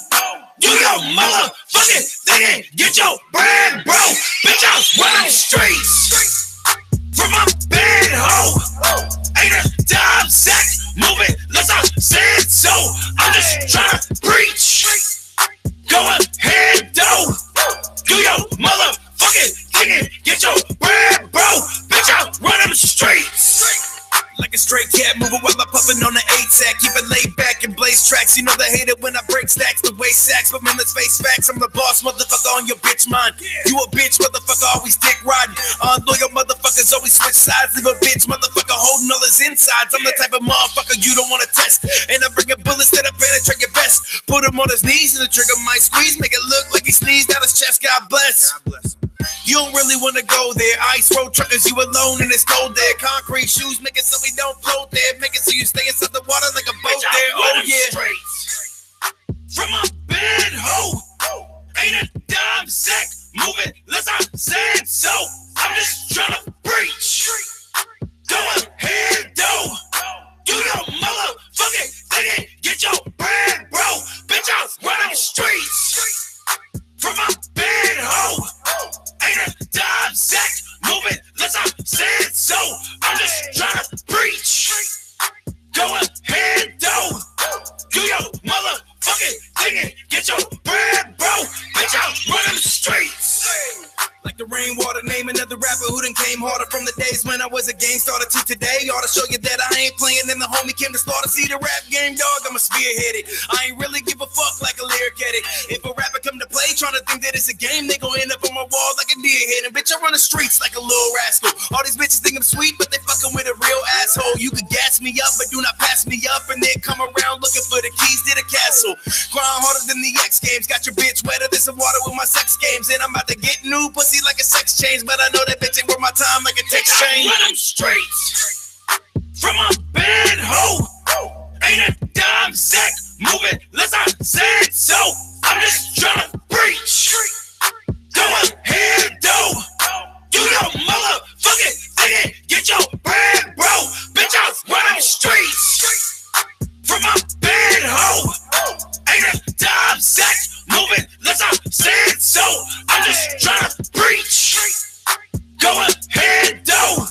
Do your motherfucking thing and get your bread, bro. Bitch, I run the streets from a bad hoe. Ain't a dime sack moving unless I said so. I'm just trying to preach. Go ahead, though. Do your motherfucking thing and get your bread, bro. Bitch, I run them streets. Like a straight cat moving while I'm puffing on the 8-sack. Keep it laid back and blaze tracks. You know they hate it when I break stacks, the way sacks. But man, let's face facts. I'm the boss, motherfucker, on your bitch mind. You a bitch, motherfucker, always dick riding. Unloyal motherfuckers always switch sides. Leave a bitch, motherfucker, holding all his insides. I'm the type of motherfucker you don't want to test. And I'm bringing bullets that I penetrate your best. Put him on his knees and the trigger might squeeze. Make it look like he sneezed out his chest. God bless. You don't really want to go there. Ice road truckers, you alone in this cold there. Concrete shoes, make it so we don't float there. Make it so you stay inside the water like a boat there. Oh yeah. From a bad hoe. Ain't a dime sack moving unless I said so. I'm just trying to preach. Go ahead, though. Do your motherfucking thing and get your bread, bro. Bitch, I run them streets. From a bad hoe. Ain't a dime sack moving unless I said so. I'm just trying to preach. Go ahead, though. Do your motherfucking thing and get your bread, bro. Bitch, I run them streets. Like the rainwater, name another rapper who done came harder from the days when I was a game starter to today. Ought to show you that I ain't playing and the homie came to slaughter. See the rap game, dog, I'm a spearheaded. I ain't really give a fuck like a lyric edit. If a rapper come to play trying to think that it's a game, they gon' end up on my wall like a deer head. And bitch, I run the streets like a little rascal. All these bitches think I'm sweet, but they fucking with a real asshole. You could gas me up, but do not pass me up. And then come around looking for the keys to the castle. Grind harder than the X Games. Got your bitch wetter than some water with my sex games. And I'm about to get new pussy like a sex change, but I know that bitch ain't worth my time like a text change. Run them streets from a bad hoe. Ain't a dime sack moving unless I said so. I'm just trying to preach. Go ahead, though. Do your motherfucking thing and get your bread, bro. Bitch, I run them streets from a bad hoe. Ain't a dime sack moving unless I said so. I'm just trying to preach. Go ahead, though.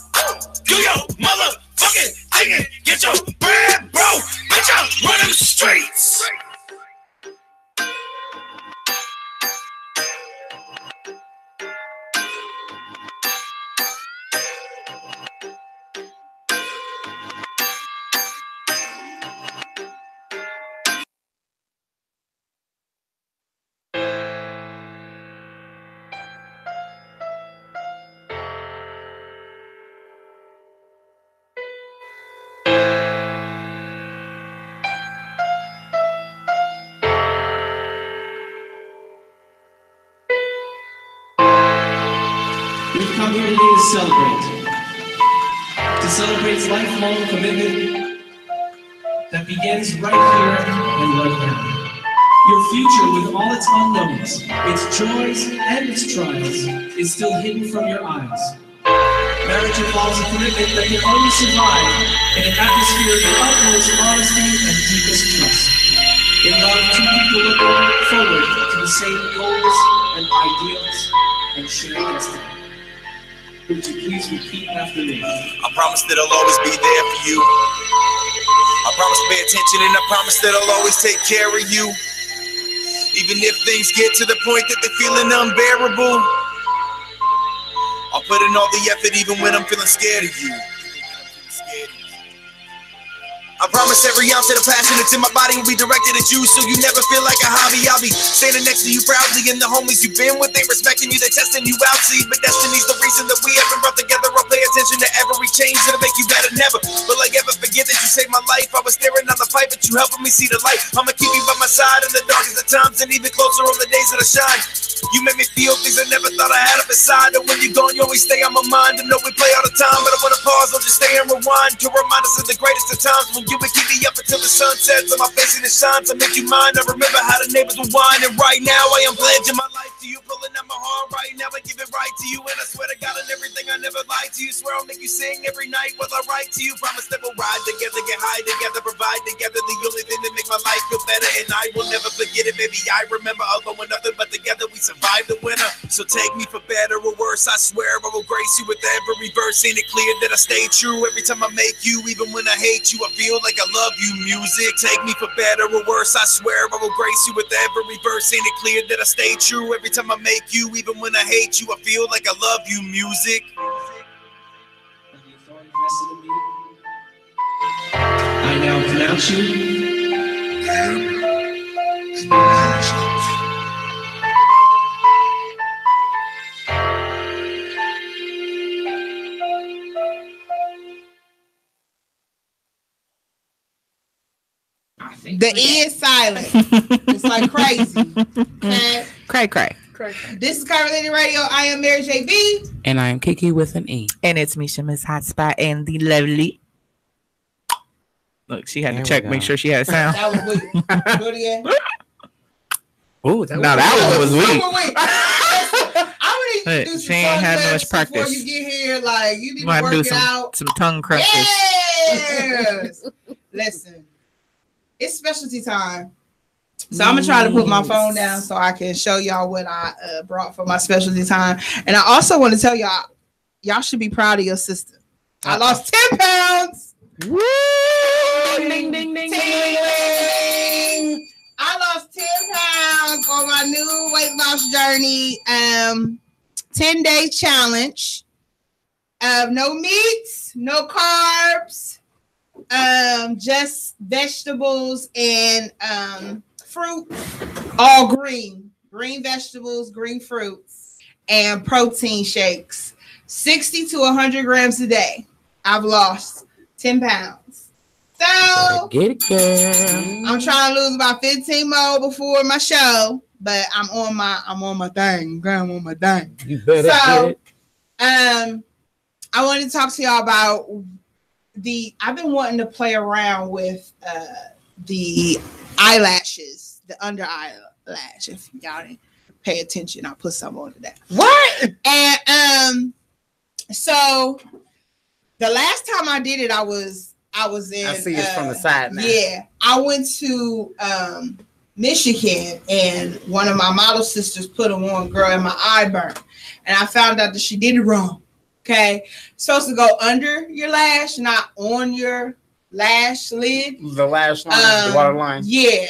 Do your motherfucking thing and get your bread, bro. Bitch, I run them streets. Come here today to celebrate lifelong commitment that begins right here and right now. Your future with all its unknowns, its joys and its trials is still hidden from your eyes. Marriage involves a commitment that can only survive in an atmosphere of utmost honesty and deepest trust. In love, two people look forward to the same goals and ideals and shared destiny. Would you please repeat after me? I promise that I'll always be there for you. I promise to pay attention and I promise that I'll always take care of you. Even if things get to the point that they're feeling unbearable, I'll put in all the effort even when I'm feeling scared of you. I promise every ounce of the passion that's in my body will be directed at you, so you never feel like a hobby. I'll be standing next to you proudly, and the homies you've been with, they respecting you, they testing you out. See, but destiny's the reason that we haven't brought together. I'll pay attention to every change that'll make you better. Never will I ever forget that you saved my life. I was staring on the pipe, but you helping me see the light. I'ma keep you by my side in the darkest of times, and even closer on the days that I shine. You make me feel things I never thought I had up inside. And when you're gone, you always stay on my mind. I know we play all the time, but I wanna pause, I'll just stay and rewind to remind us of the greatest of times when you would keep me up until the sun sets on my face and it shines. I make you mine. I remember how the neighbors would whine, and right now I am pledging my life to you, pulling out my heart right now. I give it right to you, and I sing every night while I write to you. Promise that we'll ride together, get high together, provide together. The only thing that make my life feel better, and I will never forget it, baby. I remember alone with nothing but together we survived the winter. So take me for better or worse. I swear I will grace you with every verse. Ain't it clear that I stay true every time I make you? Even when I hate you, I feel like I love you. Music, take me for better or worse. I swear I will grace you with every verse. Ain't it clear that I stay true every time I make you? Even when I hate you, I feel like I love you. Music. I now pronounce you. The E is silent. It's like crazy. Okay? Cray. This is Curvilinear Radio. I am Mary J.B. And I am Kiki with an E. And it's Misha, Miss Hotspot, and the lovely. Look, she had to check, make sure she had sound. That was weak. Do it again. Oh, that was weak. I would she ain't had much practice. Before you get here, like you need to work it out. Some tongue crunches. Yes. Listen, it's specialty time. So I'm gonna try to put my phone down so I can show y'all what I brought for my specialty time. And I also want to tell y'all should be proud of your sister. I lost 10 pounds. Woo! Ding, ding, ding, ding. I lost 10 pounds on my new weight loss journey. 10-day challenge. No meats, no carbs, just vegetables and fruit, all green vegetables, green fruits, and protein shakes. 60 to 100 grams a day. I've lost 10 pounds. So get it, girl. I'm trying to lose about 15 more before my show, but I'm on my thing. I'm on my thing. You better get it. I wanted to talk to y'all about I've been wanting to play around with the eyelashes, the under eyelash. If y'all didn't pay attention, I'll put some on to that. What? And so the last time I did it, I was in. I see it from the side now. Yeah, I went to Michigan, and one of my model sisters put them on, girl, and my eye burned, and I found out that she did it wrong. Okay, supposed to go under your lash, not on your lash lid. The lash line, the water line. Yeah.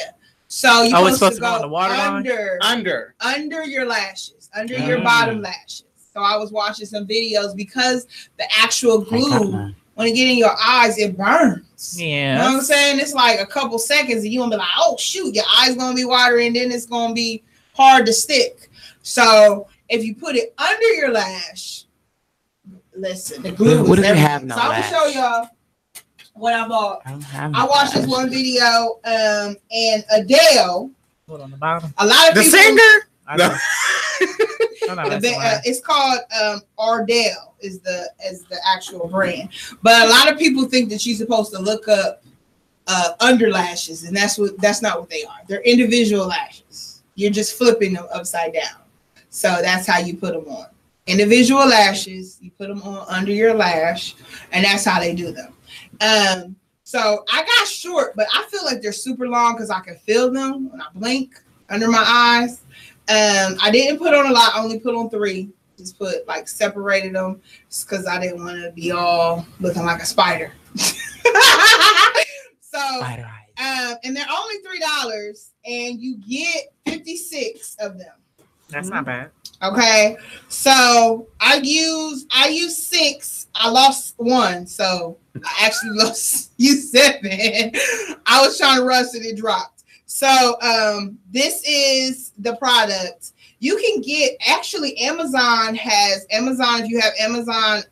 So you're supposed to go on the water under your lashes, under your bottom lashes. So I was watching some videos because the actual glue, when it get in your eyes, it burns. Yeah. You know what I'm saying? It's like a couple seconds and you're gonna be like, oh shoot, your eye's gonna be watery and then it's gonna be hard to stick. So if you put it under your lash, listen, the glue. What do you have now? So I'm gonna show y'all what I bought. I watched this one video, and Adele. What on the bottom? A lot of the people. Singer. No. It's called Ardell is the actual brand, but a lot of people think that you're supposed to look up under lashes, and that's not what they are. They're individual lashes. You're just flipping them upside down. So that's how you put them on. Individual lashes, you put them on under your lash, and that's how they do them. So I got short, but I feel like they're super long because I can feel them when I blink under my eyes. I didn't put on a lot, I only put on 3. Just put separated them because I didn't want to be all looking like a spider. So and they're only $3 and you get 56 of them. That's not bad. Okay, so I use 6. I lost 1, so I actually used 7. I was trying to rush it dropped. So this is the product. You can get Amazon if you have Amazon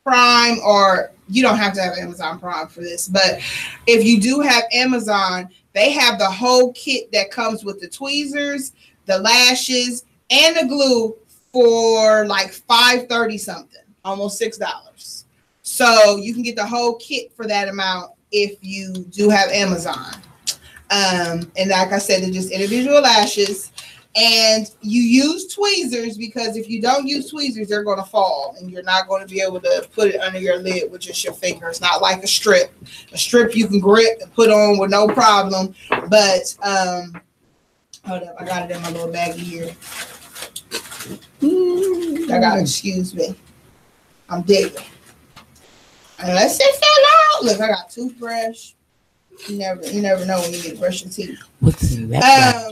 Prime, or you don't have to have Amazon Prime for this, but if you do have Amazon, they have the whole kit that comes with the tweezers, the lashes, and the glue for like $5.30 something, almost $6. So you can get the whole kit for that amount if you do have Amazon. And like I said, they're just individual lashes. And you use tweezers because if you don't use tweezers, they're going to fall and you're not going to be able to put it under your lid with just your finger. It's not like a strip. A strip you can grip and put on with no problem. But hold up, I got it in my little baggie here. Excuse me. I'm digging. Unless it fell out. Look, I got toothbrush. You never know when you need to brush your teeth. What's in that?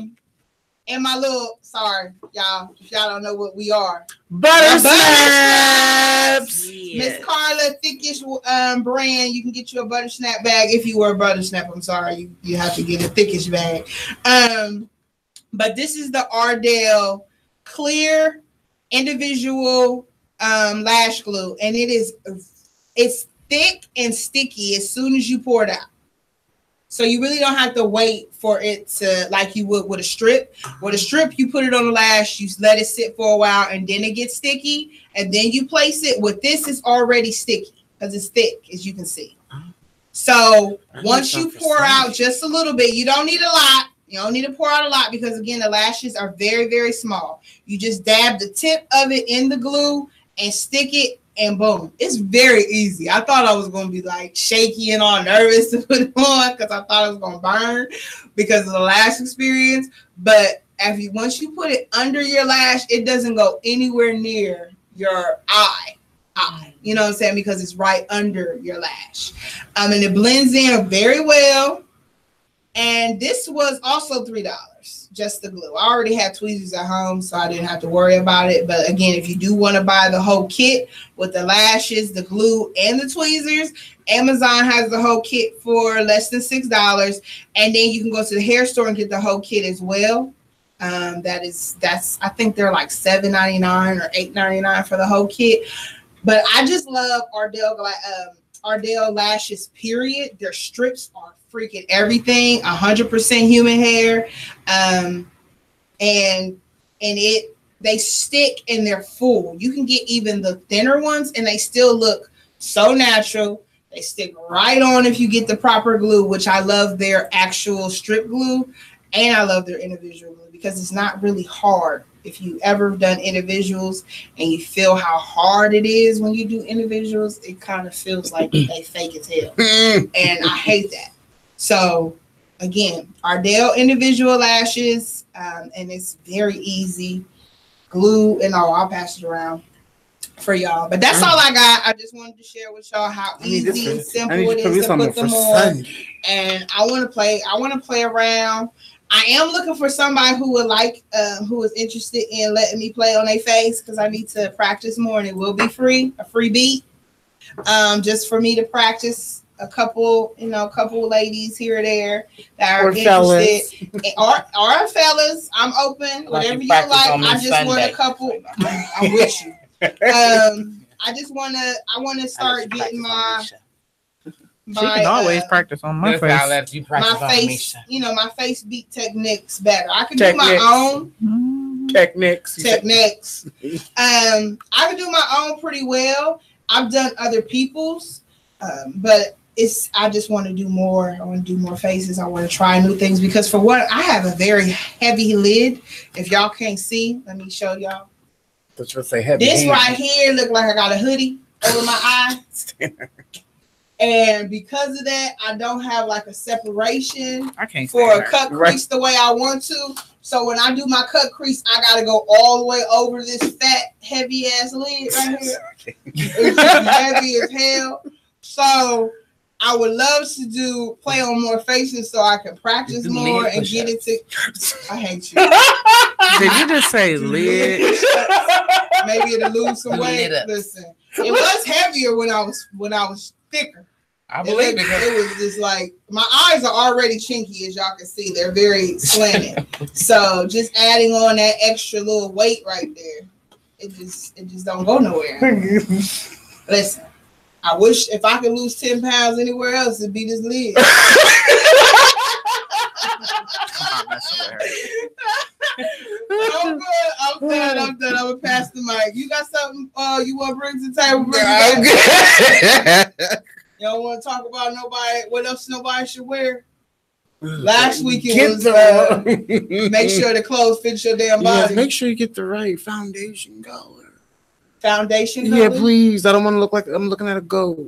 And my little, sorry, y'all, if y'all don't know what we are. Butter snaps. Miss Carla, thickish brand. You can get you a butter snap bag if you were a butter snap. I'm sorry, you have to get a thickish bag. But this is the Ardell clear individual lash glue, and it's thick and sticky as soon as you pour it out. So you really don't have to wait for it to, like you would with a strip. With a strip, you put it on the lash, you let it sit for a while, and then it gets sticky, and then you place it. With this, it's already sticky because it's thick, as you can see. So once you pour out just a little bit, you don't need a lot. You don't need to pour out a lot because, again, the lashes are very, very small. You just dab the tip of it in the glue and stick it, and boom. It's very easy. I thought I was going to be like shaky and all nervous to put it on because I thought it was going to burn because of the lash experience. But once you put it under your lash, it doesn't go anywhere near your eye. You know what I'm saying? Because it's right under your lash. And it blends in very well. And this was also $3, just the glue. I already had tweezers at home, so I didn't have to worry about it. But again, if you do want to buy the whole kit with the lashes, the glue, and the tweezers, Amazon has the whole kit for less than $6. And then you can go to the hair store and get the whole kit as well. That's I think they're like $7.99 or $8.99 for the whole kit. But I just love Ardell lashes, period. Their strips are freaking everything, 100% human hair, and they stick and they're full. You can get even the thinner ones and they still look so natural. They stick right on if you get the proper glue, which I love their actual strip glue, and I love their individual glue because it's not really hard. If you ever done individuals and you feel how hard it is when you do individuals, it kind of feels like they fake as hell, and I hate that. So again, Ardell individual lashes, and it's very easy. Glue and all. I'll pass it around for y'all. But that's all I got. I just wanted to share with y'all how easy and simple it is to put them on. And I want to play around. I am looking for somebody who would who is interested in letting me play on their face because I need to practice more, and it will be free, a free beat, just for me to practice. A couple ladies here or there that are interested. Or fellas, I'm open. Whatever you like. I just want a couple. I'm with you. I want to start getting my. She can always practice on my face. My face, my face beat techniques better. I can do my own techniques. I can do my own pretty well. I've done other people's, but I just want to do more. I want to do more faces. I want to try new things because for what I have a very heavy lid. If y'all can't see, let me show y'all. This right here look like I got a hoodie over my eye. And because of that, I don't have like a separation for a cut crease the way I want to. So when I do my cut crease, I got to go all the way over this fat, heavy ass lid right here. It's heavy as hell. So I would love to play on more faces so I can practice more and get into. I hate you. Did you just say lid? Maybe it'll lose some weight. Listen, it was heavier when I was thicker. I believe it was just like my eyes are already chinky, as y'all can see. They're very slanted. So just adding on that extra little weight right there, it just don't go nowhere. Listen, I wish if I could lose 10 pounds anywhere else, it'd be this lid. I'm good. I'm done. I'm gonna pass the mic. You got something you want to bring to the table? I'm good. You don't want to talk about what else nobody should wear? Last week it was make sure the clothes fit your damn body. Yeah, make sure you get the right foundation color. Foundation color? Yeah, color? please. I don't want to look like I'm looking at a ghost.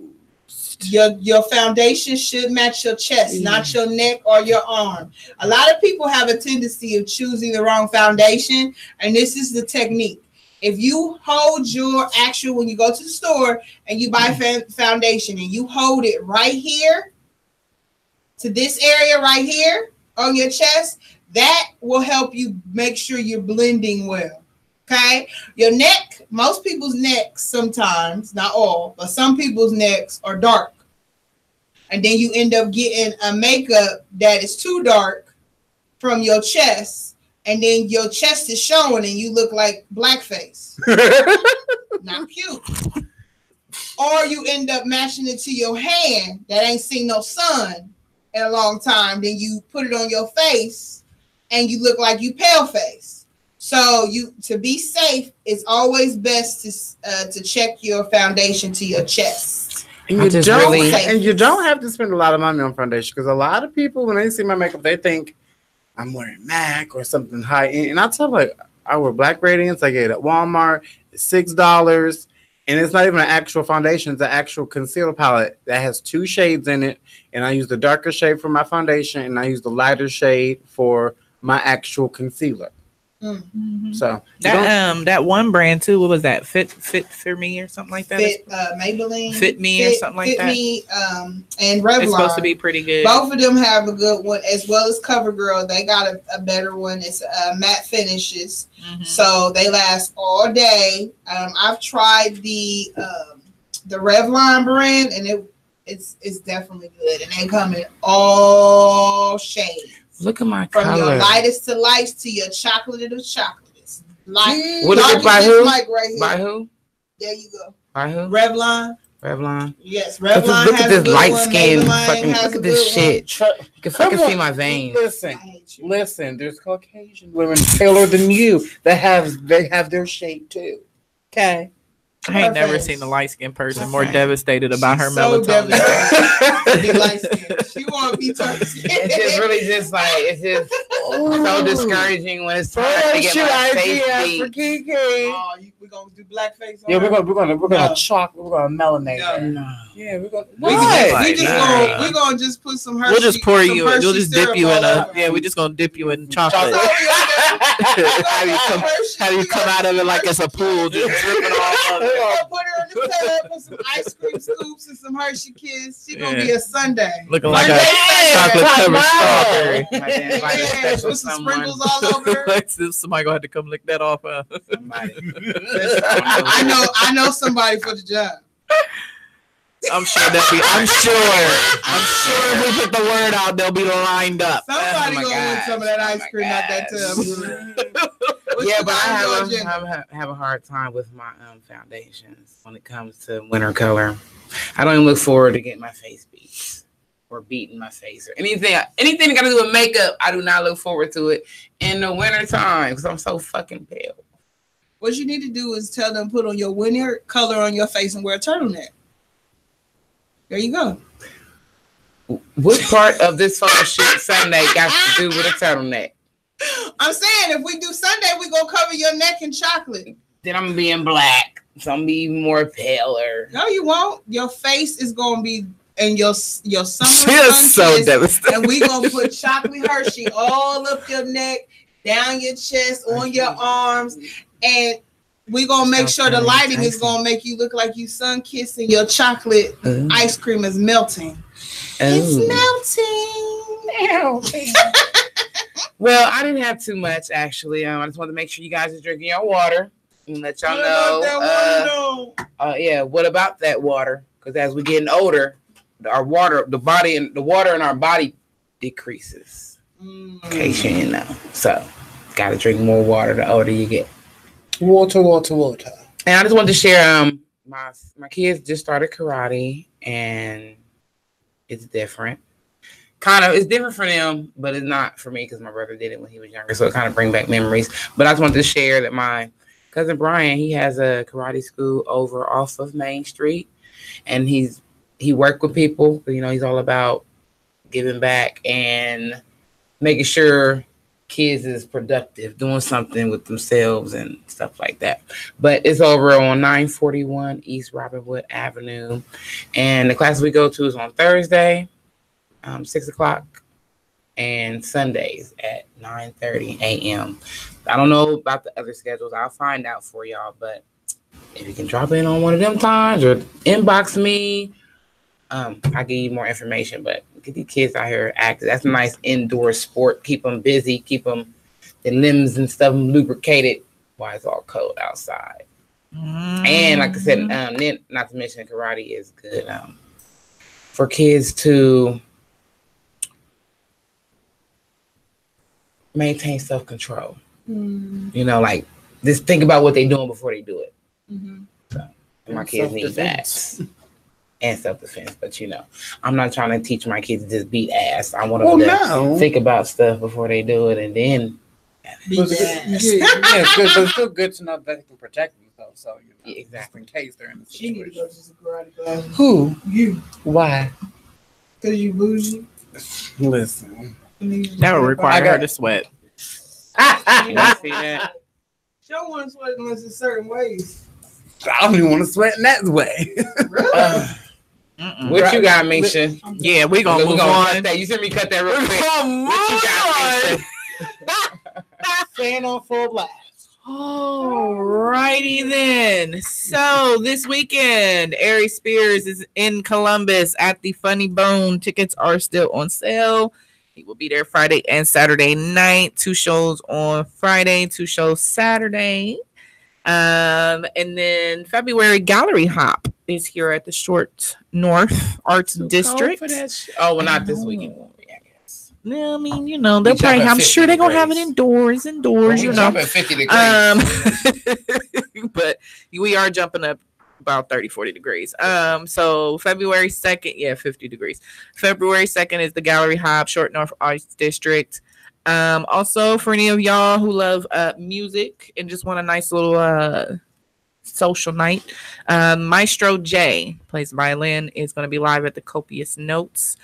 Your foundation should match your chest, not your neck or your arm. A lot of people have a tendency of choosing the wrong foundation, and this is the technique. If you hold your actual, when you go to the store and you buy foundation and you hold it right here to this area right here on your chest, that will help you make sure you're blending well. Okay, your neck, most people's necks sometimes, not all, but some people's necks are dark. And then you end up getting a makeup that is too dark from your chest. And then your chest is showing and you look like blackface. Not cute. Or you end up matching it to your hand that ain't seen no sun in a long time. Then you put it on your face and you look like you pale face. So to be safe, it's always best to check your foundation to your chest. And you don't have to spend a lot of money on foundation, because a lot of people, when they see my makeup, they think I'm wearing MAC or something high end. And I tell them, like, I wear Black Radiance. I get it at Walmart. It's $6. And it's not even an actual foundation. It's an actual concealer palette that has 2 shades in it. And I use the darker shade for my foundation, and I use the lighter shade for my actual concealer. Mm-hmm. So that one brand too, what was that? Fit for Me or something like that? Maybelline Fit Me or something like that. Fit Me and Revlon. It's supposed to be pretty good. Both of them have a good one, as well as CoverGirl. They got a better one. It's matte finishes, so they last all day. I've tried the Revlon brand, and it's definitely good, and they come in all shades. Look at my from color. Your lightest to lights to your chocolate to chocolates. Like what is it by who? Right here. By who? There you go. By who? Revlon. Yes, Revlon. Look at this light skin. Look at this shit. You can fucking see my veins. Listen. There's Caucasian women paler than you that have their shade too. Okay. I ain't never seen a light-skinned person more devastated about her melatonin. She want to be dark skin. It's just really just like, it's just so discouraging when it's time to get my face beat. We're gonna do blackface. Yeah, we're gonna chalk. We're gonna melanate. No. Yeah, we're gonna. We're gonna just put some Hershey. We'll just pour you. We'll just dip you in a. Yeah, we're just gonna dip you in chocolate. Have you come out of it like it's a pool, just dripping all over. Put her in the tub with some ice cream scoops and some Hershey Kiss. She gonna be a Sundae. Looking like a chocolate covered strawberry. With some sprinkles all over her. Somebody gonna have to come lick that off. I know somebody for the job. I'm sure if we put the word out, they'll be lined up. Somebody gonna want some of that ice cream out that tub. Yeah, but I have a hard time with my foundations when it comes to winter color. I don't even look forward to getting my face beat or beating my face or anything that got to do with makeup. I do not look forward to it in the winter time because I'm so fucking pale. What you need to do is tell them put on your winter color on your face and wear a turtleneck. There you go. What part of this photo shoot Sunday got to do with a turtleneck? I'm saying if we do Sunday, we're going to cover your neck in chocolate. Then I'm going to be in black. So I'm going to be even more paler. No, you won't. Your face is going to be in your summer so devastated. And we're going to put chocolate Hershey all up your neck, down your chest, on your arms. And we're going to make sure the lighting is going to make you look like you sun-kissing. Your chocolate ice cream is melting. It's melting. Well, I didn't have too much, actually. I just wanted to make sure you guys are drinking your water and let y'all know. What about that water? Because as we're getting older, our water, the water in our body decreases. In case you didn't know. So, got to drink more water the older you get. Water. And I just wanted to share, my kids just started karate, and it's different. It's different for them, but it's not for me because my brother did it when he was younger, so it kind of brings back memories. But I just wanted to share that my cousin Brian, he has a karate school over off of Main Street, and he worked with people. You know, he's all about giving back, and making sure kids is productive, doing something with themselves and stuff like that. But it's over on 941 East Robinwood Avenue. And the class we go to is on Thursday, 6 o'clock, and Sundays at 9:30 a.m. I don't know about the other schedules. I'll find out for y'all. But if you can drop in on one of them times or inbox me, I'll give you more information. But get these kids out here active. That's a nice indoor sport. Keep them busy. Keep them, their limbs and stuff lubricated while it's all cold outside. And like I said, not to mention karate is good for kids to maintain self-control. You know, like just think about what they're doing before they do it. So my kids need that. And self-defense, but you know, I'm not trying to teach my kids to just beat ass. I want them to think about stuff before they do it, and then beat ass. It's good, but it's still good to know that they can protect themselves. So you know, exactly in case they're in the situation. She need to go to some karate class. Who? You? Why? Because you bougie. Listen, that would require her to sweat. You want to see that? She don't want to sweat unless it's certain ways. I don't even want to sweat in that way. Really? What you got, Misha? Yeah, we're gonna move on. You sent me cut that real quick. What you got, Misha? Staying on full blast. Alrighty then. So this weekend, Ari Spears is in Columbus at the Funny Bone. Tickets are still on sale. He will be there Friday and Saturday night. 2 shows on Friday, 2 shows Saturday. And then February, Gallery Hop is here at the Short North Arts District. Oh, well, not this weekend. I guess. No, I mean, you know, they'll probably. I'm sure they're gonna have it indoors. You know, at 50 degrees. But we are jumping up about 30-40 degrees. So February 2nd, 50 degrees. February 2nd is the Gallery Hop, Short North Arts District. Also, for any of y'all who love music and just want a nice little social night, Maestro J plays violin, is going to be live at the Copious Notes.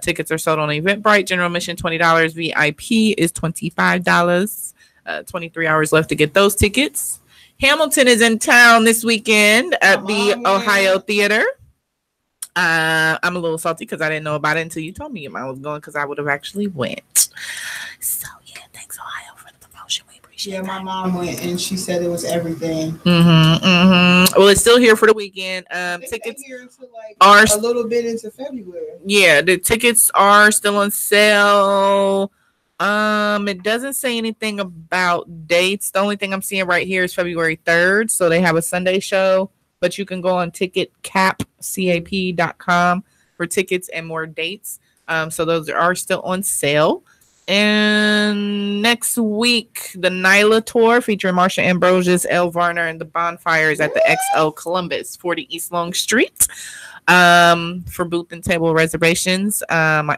Tickets are sold on Eventbrite. General admission $20. VIP is $25. 23 hours left to get those tickets. Hamilton is in town this weekend at the Ohio Theater. I'm a little salty because I didn't know about it until you told me I was going, because I would have actually went. So yeah, thanks Ohio for the promotion. We appreciate it. My mom went and she said it was everything. Well, it's still here for the weekend. Tickets here until are a little bit into February. Yeah, the tickets are still on sale. It doesn't say anything about dates. The only thing I'm seeing right here is February 3rd. So they have a Sunday show, but you can go on ticketcap.com for tickets and more dates. So those are still on sale. And next week, the Nyla Tour featuring Marsha Ambrosius, Elle Varner, and the Bonfires at the XL Columbus, 40 East Long Street. For booth and table reservations,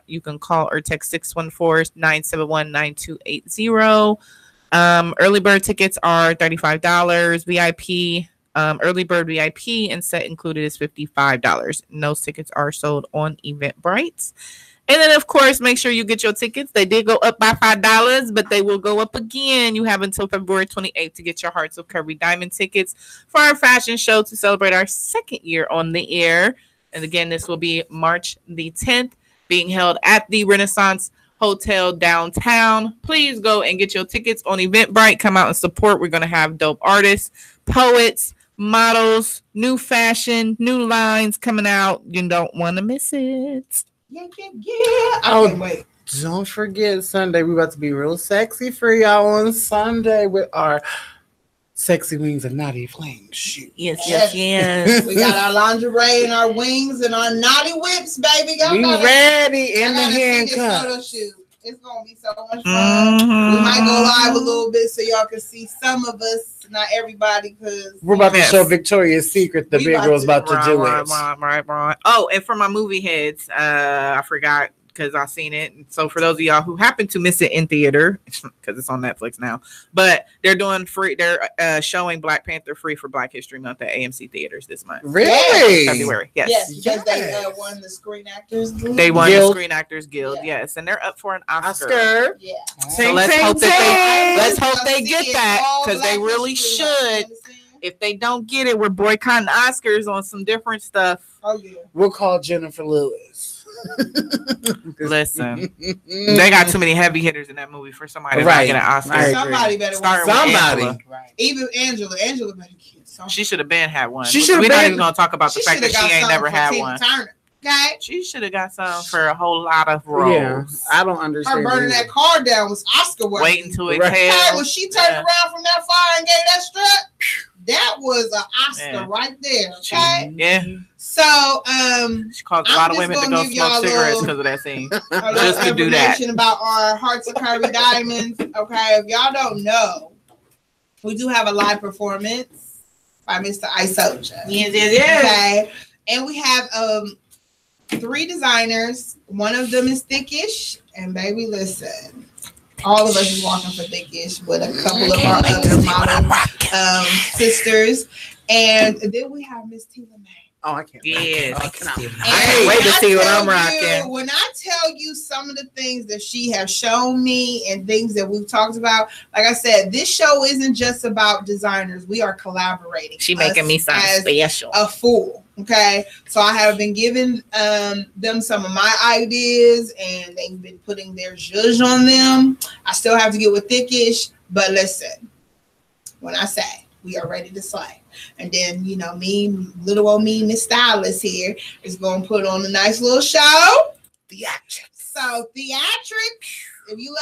you can call or text 614-971-9280. Early bird tickets are $35. VIP, early bird VIP and set included is $55. And those tickets are sold on Eventbrite. And then, of course, make sure you get your tickets. They did go up by $5, but they will go up again. You have until February 28th to get your Hearts of Curvy Diamond tickets for our fashion show to celebrate our 2nd year on the air. And again, this will be March the 10th, being held at the Renaissance Hotel downtown. Please go and get your tickets on Eventbrite. Come out and support. We're going to have dope artists, poets, models, new fashion, new lines coming out. You don't want to miss it. Yeah. Wait. Don't forget Sunday. We're about to be real sexy for y'all on Sunday with our Sexy Wings and Naughty Flame shoot. Yes. We got our lingerie and our wings and our naughty whips, baby. We ready in the handcuffs. It's gonna be so much fun. We might go live a little bit so y'all can see some of us, not everybody, because we're about to show Victoria's Secret. The big girl's about to do it. Right. Oh, and for my movie heads, I forgot because I seen it. And so for those of y'all who happen to miss it in theater, because it's on Netflix now, but they're doing free. They're showing Black Panther free for Black History Month at AMC theaters this month. Really? February. Yes. Because they won the Screen Actors Guild. They won the Screen Actors Guild. Yes, and they're up for an Oscar. Yeah. So let's hope they get that, because they really should. If they don't get it, we're boycotting Oscars on some different stuff. Oh yeah. We'll call Jennifer Lewis. Listen, they got too many heavy hitters in that movie for somebody to get an Oscar. Somebody better win. Somebody. Even Angela better get something. She should have been had one. We're not even gonna talk about the fact that she ain't never had one. Okay. She should have got some for a whole lot of roles. Yeah, I don't understand. Her burning that car down was Oscar worthy. Waiting to exhale. When she turned around from that fire and gave that strut, that was an Oscar right there. Okay. Yeah. So she caused a lot of women to go smoke cigarettes because of that scene. Just to do that. About our Hearts of Curvy Diamonds. Okay. If y'all don't know, we do have a live performance by Mr. Isoja. Yes. Okay. And we have 3 designers. One of them is Thickish, and baby, listen, all of us is walking for Thickish with a couple of our other model sisters, and then we have Miss Tina May. Oh, I can't. Yes. I can't wait to see what I'm rocking. When I tell you some of the things that she has shown me and things that we've talked about, like I said, this show isn't just about designers. We are collaborating. She making me sound special. A fool. Okay, so I have been giving them some of my ideas, and they've been putting their zhuzh on them. I still have to get with Thickish, but listen, when I say we are ready to slay, and then me, little old me, Miss Stylist here is going to put on a nice little show. Theatrics. So theatrics. If you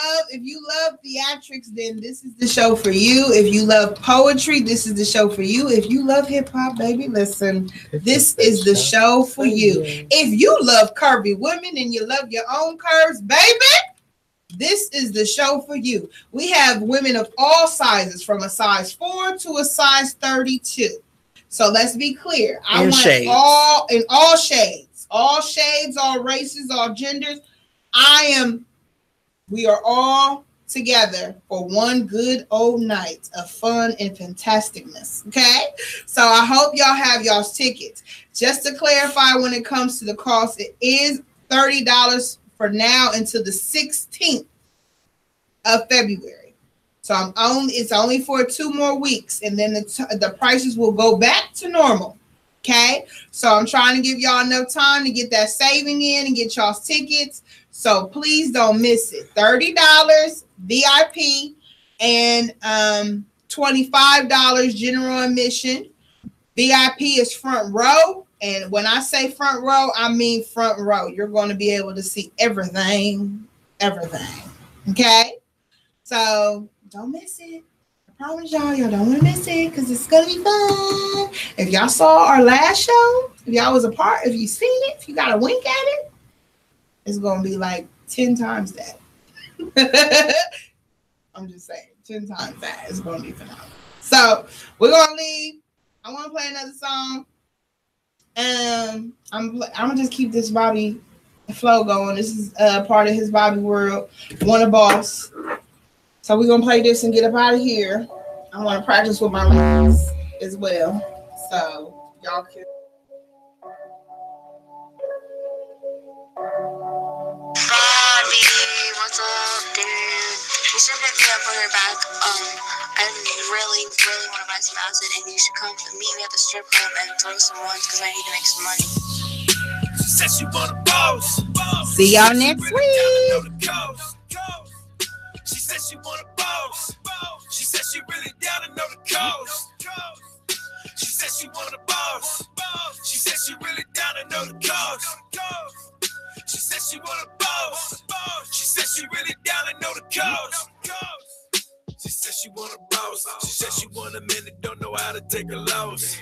love theatrics, then this is the show for you. If you love poetry, this is the show for you. If you love hip hop, baby, listen, this is the show for you. If you love curvy women and you love your own curves, baby, this is the show for you. We have women of all sizes, from a size 4 to a size 32. So let's be clear. I want all shades, all races, all genders. We are all together for one good old night of fun and fantasticness. Okay, so I hope y'all have y'all's tickets. Just to clarify, when it comes to the cost, it is $30 for now until the 16th of February. So it's only for 2 more weeks, and then the prices will go back to normal. Okay, so I'm trying to give y'all enough time to get that saving in and get y'all's tickets. So please don't miss it. $30 VIP and $25 general admission. VIP is front row. And when I say front row, I mean front row. You're going to be able to see everything. Okay? So don't miss it. I promise y'all don't want to miss it, because it's going to be fun. If y'all saw our last show, if y'all was a part, if you seen it, if you got a wink at it, it's going to be like 10 times that. I'm just saying, 10 times that. It's going to be phenomenal. So we're going to leave. I want to play another song. I'm going to just keep this Bobby flow going. This is part of his Bobby world. Wanna Boss. So we're going to play this and get up out of here. I want to practice with my lyrics as well. So y'all can. What's up, dude? You should hit me up on your back. I really want to buy some acid, and you should come meet me at the strip club and throw some ones, because I need to make some money. She said she want a boss. See y'all next week. She said she want a boss. She said she really down to know the coast. She said she want a boss. She said she really down to know the coast. She said she want a boss. She said she really down to know the coast. She said she want a boss. She said she want a man that don't know how to take a loss.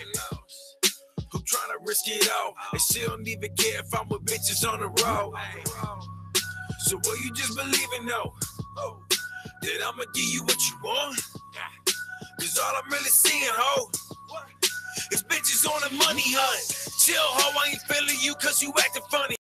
Who tryna risk it all, and she don't even care if I'm with bitches on the road. So will you just believe it, no? That I'ma give you what you want? Cause all I'm really seeing, ho, is bitches on the money hunt. Chill, ho, I ain't feeling you cause you acting funny.